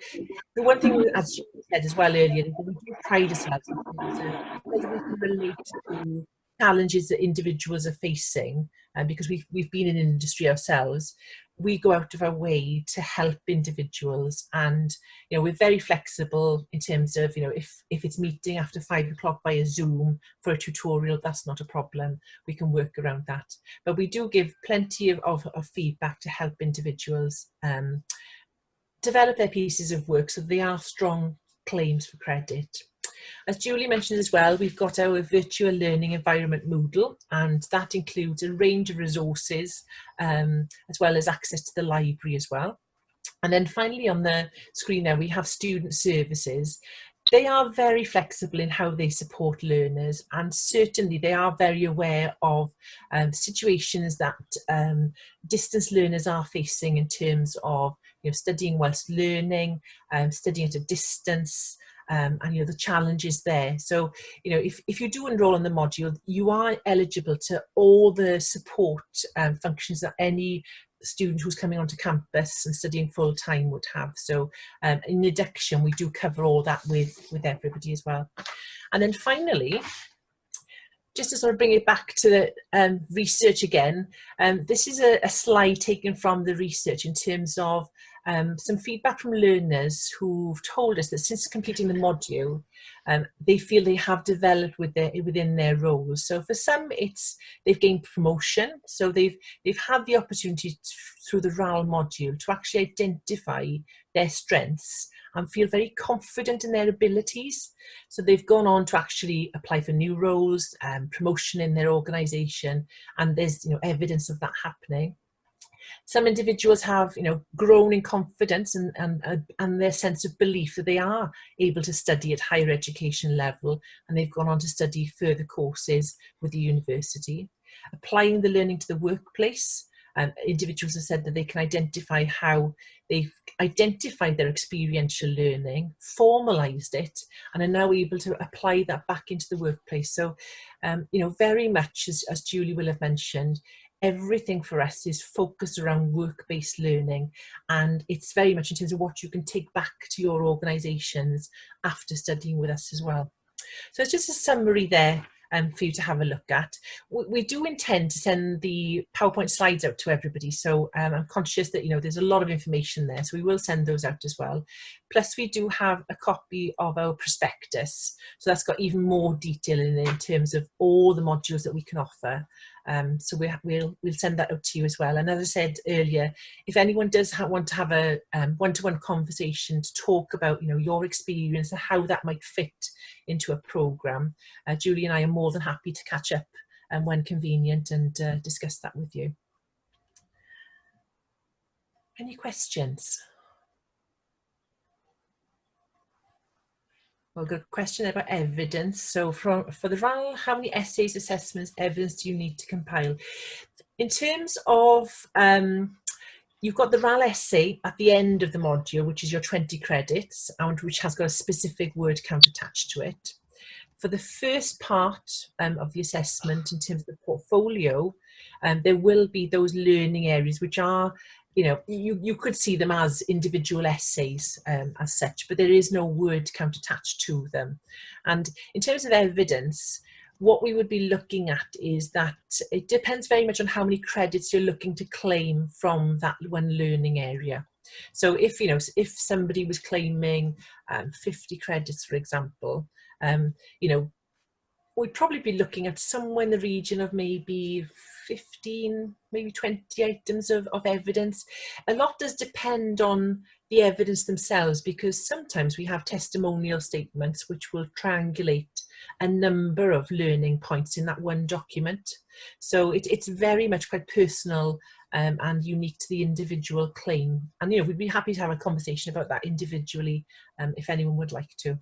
the one thing, as you said as well earlier, we do pride ourselves in terms of whether we can relate to challenges that individuals are facing, and because we've been in industry ourselves, we go out of our way to help individuals. And we're very flexible in terms of, if it's meeting after 5 o'clock via Zoom for a tutorial, that's not a problem. We can work around that. But we do give plenty of feedback to help individuals develop their pieces of work so they are strong claims for credit. As Julie mentioned as well, we've got our virtual learning environment Moodle, and that includes a range of resources as well as access to the library as well. And then finally on the screen now we have student services. They are very flexible in how they support learners, and certainly they are very aware of situations that distance learners are facing in terms of studying whilst learning, studying at a distance, and the challenges there. So if you do enroll in the module, you are eligible to all the support functions that any student who's coming onto campus and studying full-time would have. So in addition, we do cover all that with everybody as well. And then finally, just to sort of bring it back to the research again, this is a slide taken from the research in terms of some feedback from learners who've told us that since completing the module, they feel they have developed within their roles. So for some, they've gained promotion. So they've had the opportunity through the RAL module to actually identify their strengths and feel very confident in their abilities. So they've gone on to actually apply for new roles, promotion in their organisation, and there's evidence of that happening. Some individuals have grown in confidence and their sense of belief that they are able to study at higher education level, and they've gone on to study further courses with the university. Applying the learning to the workplace, individuals have said that they can identify how they've identified their experiential learning, formalised it, and are now able to apply that back into the workplace. So, very much as Julie will have mentioned, everything for us is focused around work-based learning, and it's very much in terms of what you can take back to your organisations after studying with us as well. So it's just a summary there for you to have a look at. We do intend to send the PowerPoint slides out to everybody, so I'm conscious that there's a lot of information there, so we will send those out as well. Plus we do have a copy of our prospectus, so that's got even more detail in it in terms of all the modules that we can offer. So we'll send that out to you as well. And as I said earlier, if anyone does want to have a one-to-one conversation to talk about your experience and how that might fit into a programme, Julie and I are more than happy to catch up when convenient and discuss that with you. Any questions? Well, good question about evidence. So for the RAL, how many essays, assessments, evidence do you need to compile? In terms of, you've got the RAL essay at the end of the module, which is your 20 credits, and which has got a specific word count attached to it. For the first part of the assessment, in terms of the portfolio, there will be those learning areas which are, you could see them as individual essays as such, but there is no word count attached to them. And in terms of evidence, what we would be looking at is that it depends very much on how many credits you're looking to claim from that one learning area. So if somebody was claiming 50 credits, for example, we'd probably be looking at somewhere in the region of maybe 15, maybe 20 items of evidence. A lot does depend on the evidence themselves, because sometimes we have testimonial statements which will triangulate a number of learning points in that one document. So it's very much quite personal and unique to the individual claim. And we'd be happy to have a conversation about that individually if anyone would like to.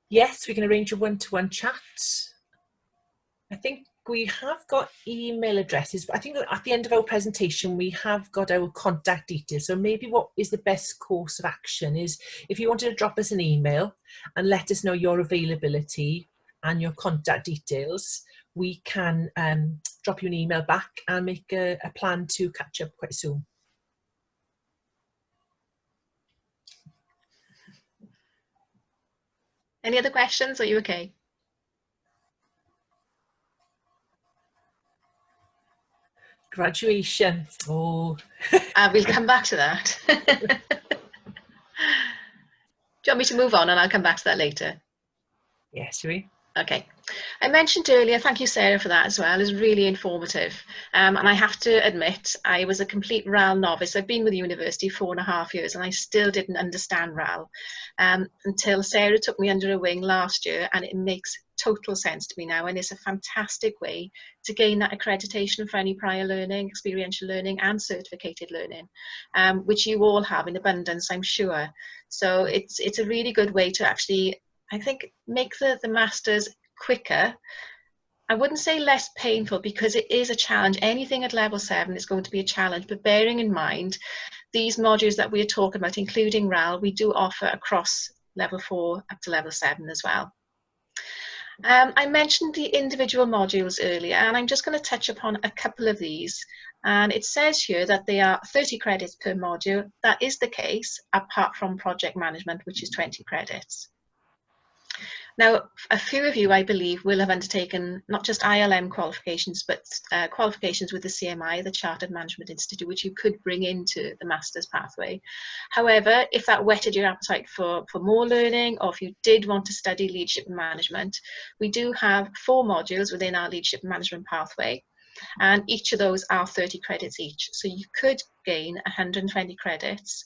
Yes, we can arrange a one-to-one chat. I think we have got email addresses, but I think that at the end of our presentation, we have got our contact details. So maybe what is the best course of action is if you wanted to drop us an email and let us know your availability and your contact details, we can drop you an email back and make a plan to catch up quite soon. Any other questions? Are you okay? Graduation. Oh. We'll come back to that. Do you want me to move on and I'll come back to that later? Yes, shall we? Okay. I mentioned earlier, thank you, Sarah, for that as well. It's really informative. And I have to admit, I was a complete RAL novice. I've been with the university 4.5 years and I still didn't understand RAL until Sarah took me under her wing last year, and it makes total sense to me now. And it's a fantastic way to gain that accreditation for any prior learning, experiential learning and certificated learning, which you all have in abundance, I'm sure. So it's a really good way to actually, I think, make the masters quicker. I wouldn't say less painful, because it is a challenge. Anything at level 7 is going to be a challenge, but bearing in mind these modules that we're talking about, including RAL, we do offer across level 4 up to level 7 as well. I mentioned the individual modules earlier, and I'm just going to touch upon a couple of these. And it says here that they are 30 credits per module. That is the case, apart from project management, which is 20 credits. Now, a few of you, I believe, will have undertaken not just ILM qualifications, but qualifications with the CMI, the Chartered Management Institute, which you could bring into the master's pathway. However, if that whetted your appetite for more learning, or if you did want to study leadership and management, we do have 4 modules within our leadership and management pathway, and each of those are 30 credits each. So you could gain 120 credits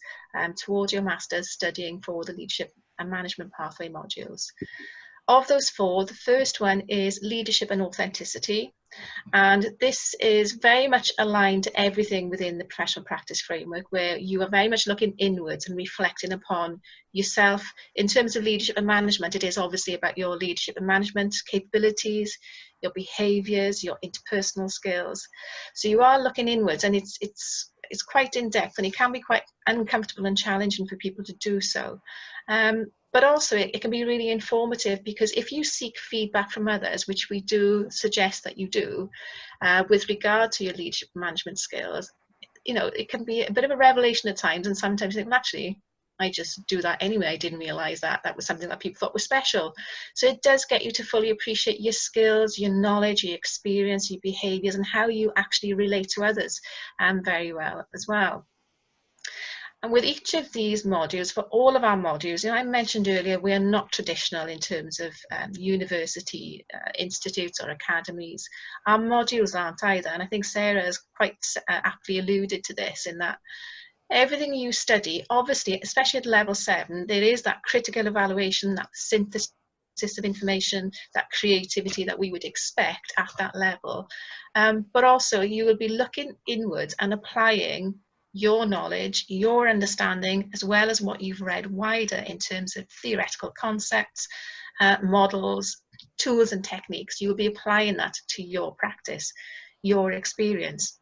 towards your master's studying for the leadership and management pathway modules. Of those 4, the first one is leadership and authenticity, and this is very much aligned to everything within the professional practice framework, where you are very much looking inwards and reflecting upon yourself. In terms of leadership and management, it is obviously about your leadership and management capabilities, your behaviours, your interpersonal skills. So you are looking inwards, and it's quite in depth, and it can be quite uncomfortable and challenging for people to do so. But also it can be really informative, because if you seek feedback from others, which we do suggest that you do, with regard to your leadership management skills, you know, it can be a bit of a revelation at times, and sometimes you think, well, actually, I just do that anyway. I didn't realise that was something that people thought was special. So it does get you to fully appreciate your skills, your knowledge, your experience, your behaviours, and how you actually relate to others very well as well. And with each of these modules, for all of our modules, you know, I mentioned earlier, we are not traditional in terms of university institutes or academies. Our modules aren't either, and I think Sarah has quite aptly alluded to this, in that everything you study, obviously, especially at level 7, there is that critical evaluation, that synthesis of information, that creativity that we would expect at that level. But also you will be looking inwards and applying your knowledge, your understanding, as well as what you've read wider in terms of theoretical concepts, models, tools and techniques. You will be applying that to your practice, your experience.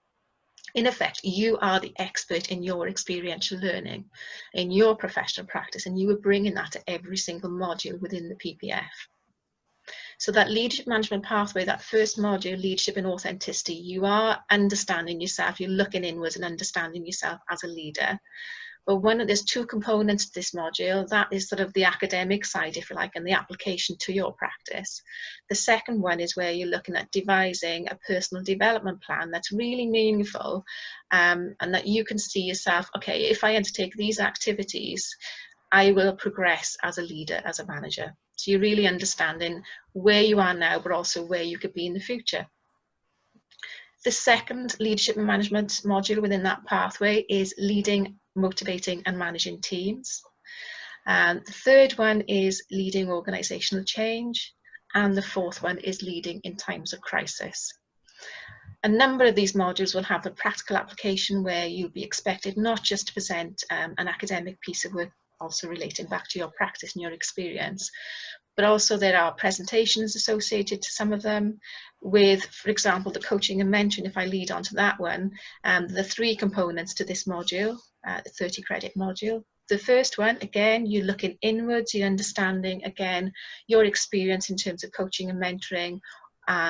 In effect, you are the expert in your experiential learning, in your professional practice, and you are bringing that to every single module within the PPF. So that leadership management pathway, that first module, leadership and authenticity, you are understanding yourself, you're looking inwards and understanding yourself as a leader. But there's 2 components to this module. That is sort of the academic side, if you like, and the application to your practice. The second one is where you're looking at devising a personal development plan that's really meaningful, and that you can see yourself, okay, if I undertake these activities, I will progress as a leader, as a manager. So you're really understanding where you are now, but also where you could be in the future. The second leadership and management module within that pathway is leading, motivating and managing teams. And the third one is leading organizational change. And the fourth one is leading in times of crisis. A number of these modules will have a practical application where you'll be expected not just to present an academic piece of work, also relating back to your practice and your experience, but also there are presentations associated to some of them with, for example, the coaching and mentoring. If I lead on to that one, the 3 components to this module, the 30 credit module. The first one, again, you're looking inwards, you're understanding, again, your experience in terms of coaching and mentoring,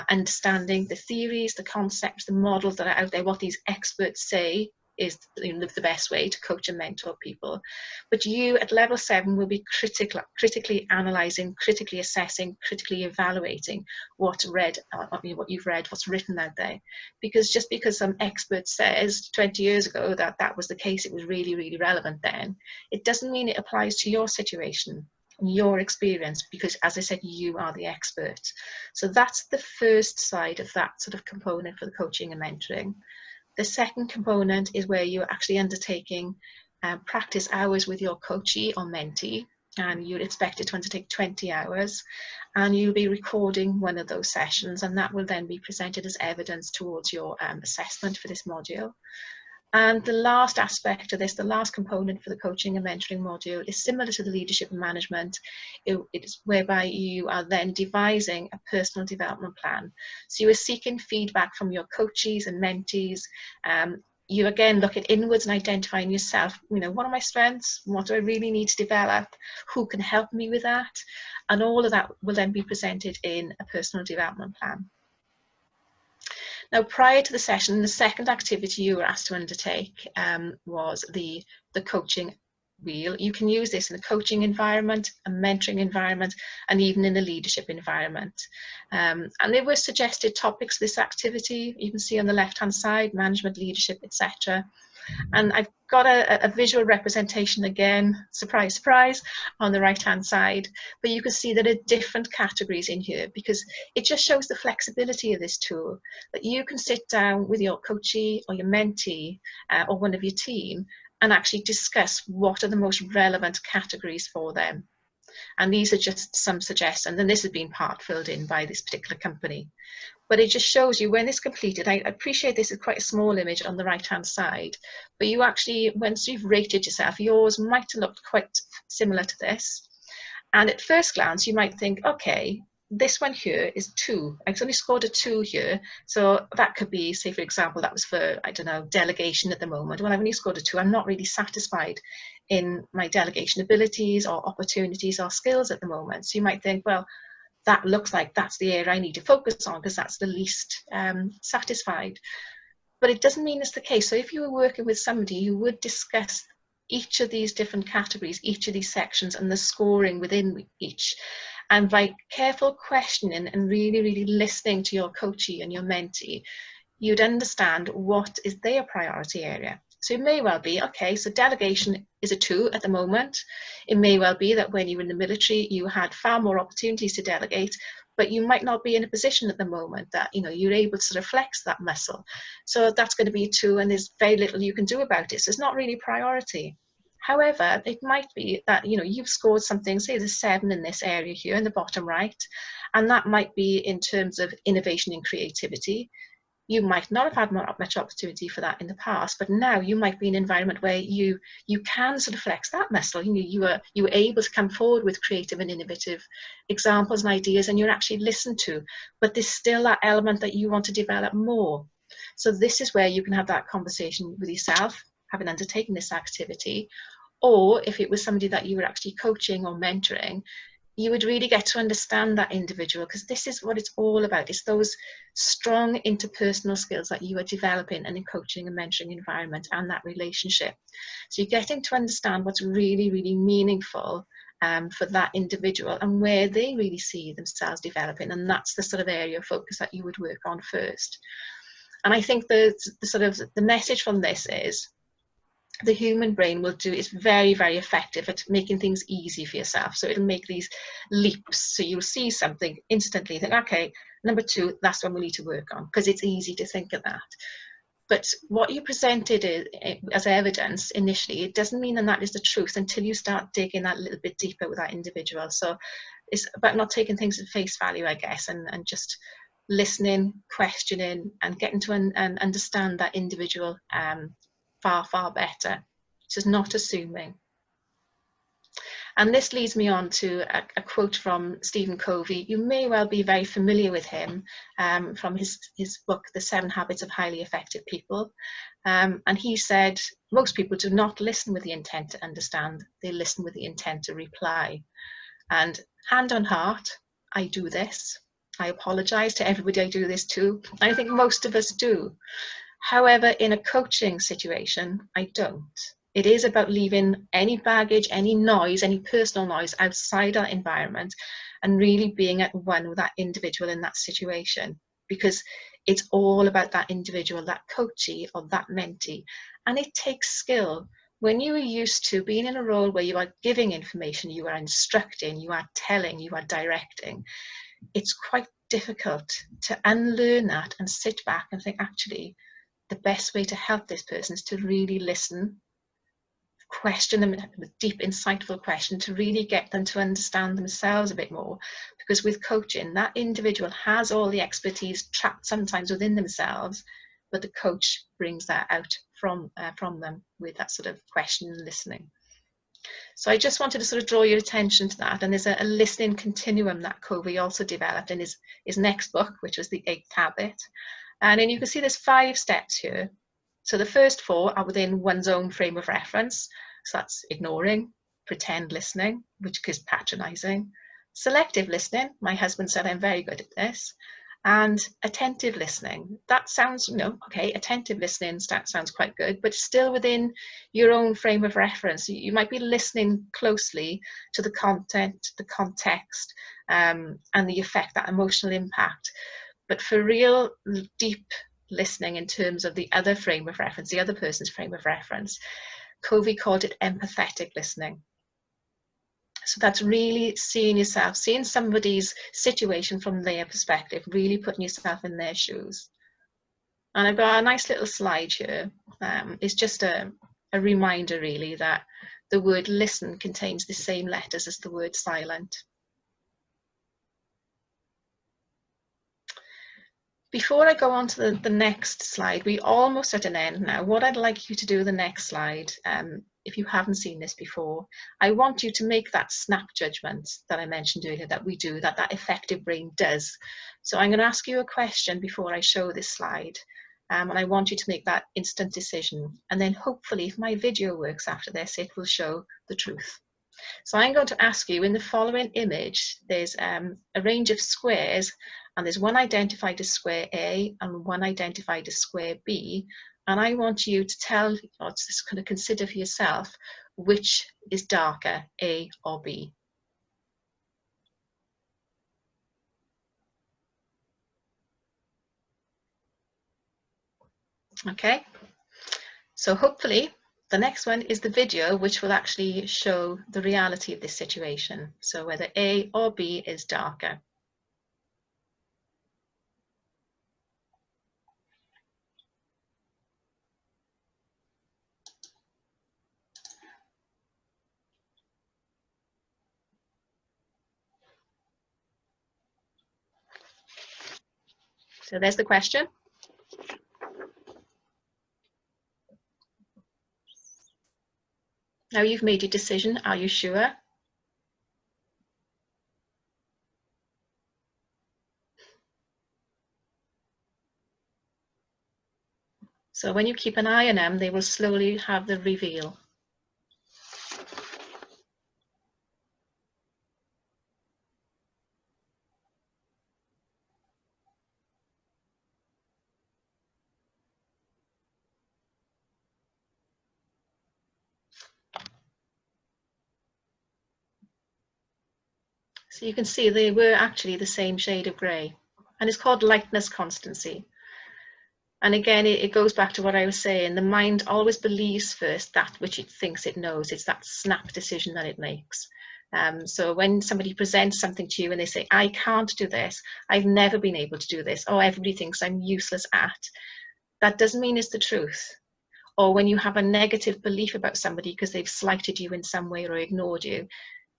understanding the theories, the concepts, the models that are out there, what these experts say is the best way to coach and mentor people. But you at level 7 will be critically analysing, critically assessing, critically evaluating what you've read, what's written out there. Because just because some expert says 20 years ago that that was the case, it was really, really relevant then, it doesn't mean it applies to your situation, your experience, because as I said, you are the expert. So that's the first side of that sort of component for the coaching and mentoring. The second component is where you're actually undertaking practice hours with your coachee or mentee, and you're expected to undertake 20 hours, and you'll be recording one of those sessions, and that will then be presented as evidence towards your assessment for this module. And the last aspect of this, the last component for the coaching and mentoring module, is similar to the leadership and management. It's whereby you are then devising a personal development plan. So you are seeking feedback from your coachees and mentees. You again look at inwards and identifying yourself, what are my strengths? What do I really need to develop? Who can help me with that? And all of that will then be presented in a personal development plan. Now, prior to the session, the second activity you were asked to undertake was the coaching wheel. You can use this in a coaching environment, a mentoring environment, and even in a leadership environment. And there were suggested topics for this activity. You can see on the left-hand side, management, leadership, etc. And I've got a visual representation again, surprise, surprise, on the right-hand side. But you can see that there are different categories in here because it just shows the flexibility of this tool, that you can sit down with your coachee or your mentee or one of your team and actually discuss what are the most relevant categories for them. And these are just some suggestions, and this has been part filled in by this particular company. But it just shows you when it's completed. I appreciate this is quite a small image on the right-hand side, but you actually, once you've rated yourself, yours might have looked quite similar to this. And at first glance, you might think, okay, this one here is 2. I've only scored a 2 here. So that could be, say, for example, that was for, I don't know, delegation at the moment. Well, I've only scored a 2. I'm not really satisfied in my delegation abilities or opportunities or skills at the moment. So you might think, well, that looks like that's the area I need to focus on because that's the least satisfied. But it doesn't mean it's the case. So if you were working with somebody, you would discuss each of these different categories, each of these sections, and the scoring within each. And by careful questioning and really, really listening to your coachee and your mentee, you'd understand what is their priority area. So it may well be, okay, so delegation is a 2 at the moment. It may well be that when you were in the military, you had far more opportunities to delegate, but you might not be in a position at the moment that, you're able to sort of flex that muscle. So that's going to be a 2, and there's very little you can do about it. So it's not really priority. However, it might be that, you've scored something, say there's 7 in this area here in the bottom right, and that might be in terms of innovation and creativity. You might not have had much opportunity for that in the past, but now you might be in an environment where you can sort of flex that muscle. You were able to come forward with creative and innovative examples and ideas, and you're actually listened to, but there's still that element that you want to develop more. So this is where you can have that conversation with yourself, having undertaken this activity, or if it was somebody that you were actually coaching or mentoring, you would really get to understand that individual, because this is what it's all about. It's those strong interpersonal skills that you are developing in a coaching and mentoring environment and that relationship. So you're getting to understand what's really, really meaningful for that individual and where they really see themselves developing. And that's the sort of area of focus that you would work on first. And I think the message from this is, the human brain is very, very effective at making things easy for yourself. So it'll make these leaps. So you'll see something instantly, think, okay, number 2, that's what we need to work on, because it's easy to think of that. But what you presented as evidence initially, it doesn't mean that is the truth until you start digging that little bit deeper with that individual. So it's about not taking things at face value, I guess, and just listening, questioning, and getting to understand that individual far, far better. So it's not assuming. And this leads me on to a quote from Stephen Covey. You may well be very familiar with him from his book, The 7 Habits of Highly Effective People. And he said, most people do not listen with the intent to understand, they listen with the intent to reply. And hand on heart, I do this. I apologize to everybody I do this to. I think most of us do. However, in a coaching situation, I don't. It is about leaving any baggage, any noise, any personal noise outside our environment and really being at one with that individual in that situation, because it's all about that individual, that coachee or that mentee. And it takes skill. When you are used to being in a role where you are giving information, you are instructing, you are telling, you are directing, it's quite difficult to unlearn that and sit back and think, actually, the best way to help this person is to really listen, question them with deep, insightful questions to really get them to understand themselves a bit more. Because with coaching, that individual has all the expertise trapped sometimes within themselves, but the coach brings that out from them with that sort of question and listening. So I just wanted to sort of draw your attention to that. And there's a listening continuum that Covey also developed in his next book, which was The 8th Habit. And then you can see there's 5 steps here. So the first 4 are within one's own frame of reference. So that's ignoring, pretend listening, which is patronizing, selective listening. My husband said I'm very good at this. And attentive listening. That sounds, okay, attentive listening sounds quite good, but still within your own frame of reference. You might be listening closely to the content, the context, and the effect, that emotional impact. But for real deep listening in terms of the other frame of reference, the other person's frame of reference, Covey called it empathetic listening. So that's really seeing yourself, seeing somebody's situation from their perspective, really putting yourself in their shoes. And I've got a nice little slide here. It's just a reminder really that the word listen contains the same letters as the word silent. Before I go on to the next slide, we're almost at an end now. What I'd like you to do the next slide, if you haven't seen this before, I want you to make that snap judgment that I mentioned earlier that we do, that effective brain does. So I'm going to ask you a question before I show this slide, and I want you to make that instant decision. And then hopefully, if my video works after this, it will show the truth. So I'm going to ask you, in the following image, there's a range of squares, and there's one identified as square A and one identified as square B. And I want you to tell, or just kind of consider for yourself, which is darker, A or B. Okay, so hopefully the next one is the video, which will actually show the reality of this situation. So whether A or B is darker. So there's the question. Now you've made your decision, are you sure? So when you keep an eye on them, they will slowly have the reveal. So you can see they were actually the same shade of grey, and it's called lightness constancy. And again, it goes back to what I was saying, the mind always believes first that which it thinks it knows. It's that snap decision that it makes. So when somebody presents something to you and they say, I can't do this, I've never been able to do this, or everybody thinks I'm useless at, that doesn't mean it's the truth. Or when you have a negative belief about somebody because they've slighted you in some way or ignored you,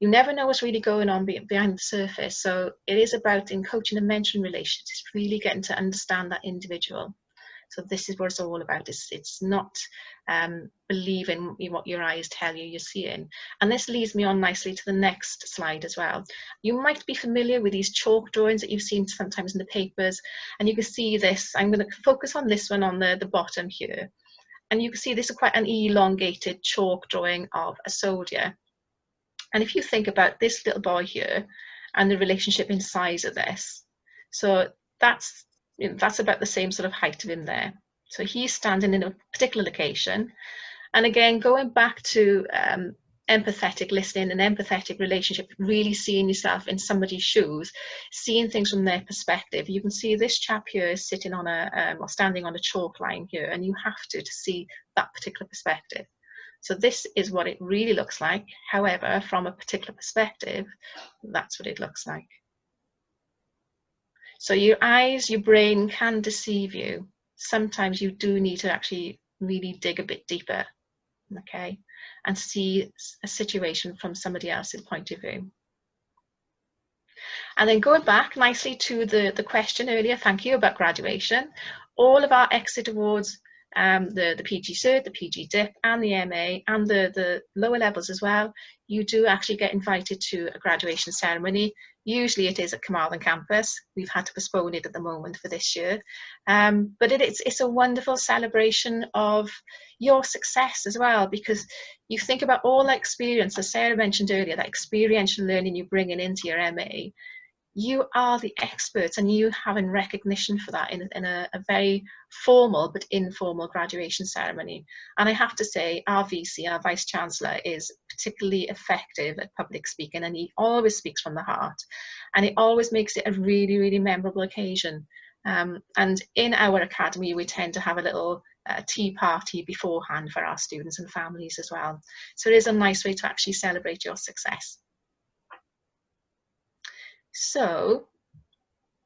you never know what's really going on behind the surface. So it is about, in coaching and mentoring relationships, really getting to understand that individual. So this is what it's all about. It's not believing in what your eyes tell you you're seeing. And this leads me on nicely to the next slide as well. You might be familiar with these chalk drawings that you've seen sometimes in the papers, and you can see this. I'm going to focus on this one on the bottom here. And you can see this is quite an elongated chalk drawing of a soldier. And if you think about this little boy here and the relationship in size of this, so that's about the same sort of height of him there. So he's standing in a particular location. And again, going back to empathetic listening and empathetic relationship, really seeing yourself in somebody's shoes, seeing things from their perspective. You can see this chap here is sitting on or standing on a chalk line here, and you have to see that particular perspective. So this is what it really looks like. However, from a particular perspective, that's what it looks like. So your eyes, your brain can deceive you. Sometimes you do need to actually really dig a bit deeper, okay, and see a situation from somebody else's point of view. And then going back nicely to the question earlier, thank you, about graduation. All of our exit awards, the PG Cert, the PG Dip, and the MA, and the lower levels as well, you do actually get invited to a graduation ceremony. Usually it is at Carmarthen campus. We've had to postpone it at the moment for this year. But it's a wonderful celebration of your success as well, because you think about all that experience, as Sarah mentioned earlier, that experiential learning you're bringing into your MA. You are the experts, and you having recognition for that in a very formal but informal graduation ceremony. And I have to say, our VC, our Vice Chancellor, is particularly effective at public speaking, and he always speaks from the heart, and it always makes it a really, really memorable occasion. And in our academy, we tend to have a little tea party beforehand for our students and families as well. So it is a nice way to actually celebrate your success. So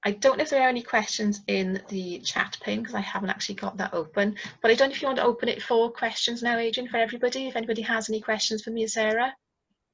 I don't know if there are any questions in the chat pane, because I haven't actually got that open, but I don't know if you want to open it for questions now, Adrian, for everybody, if anybody has any questions for me and Sarah.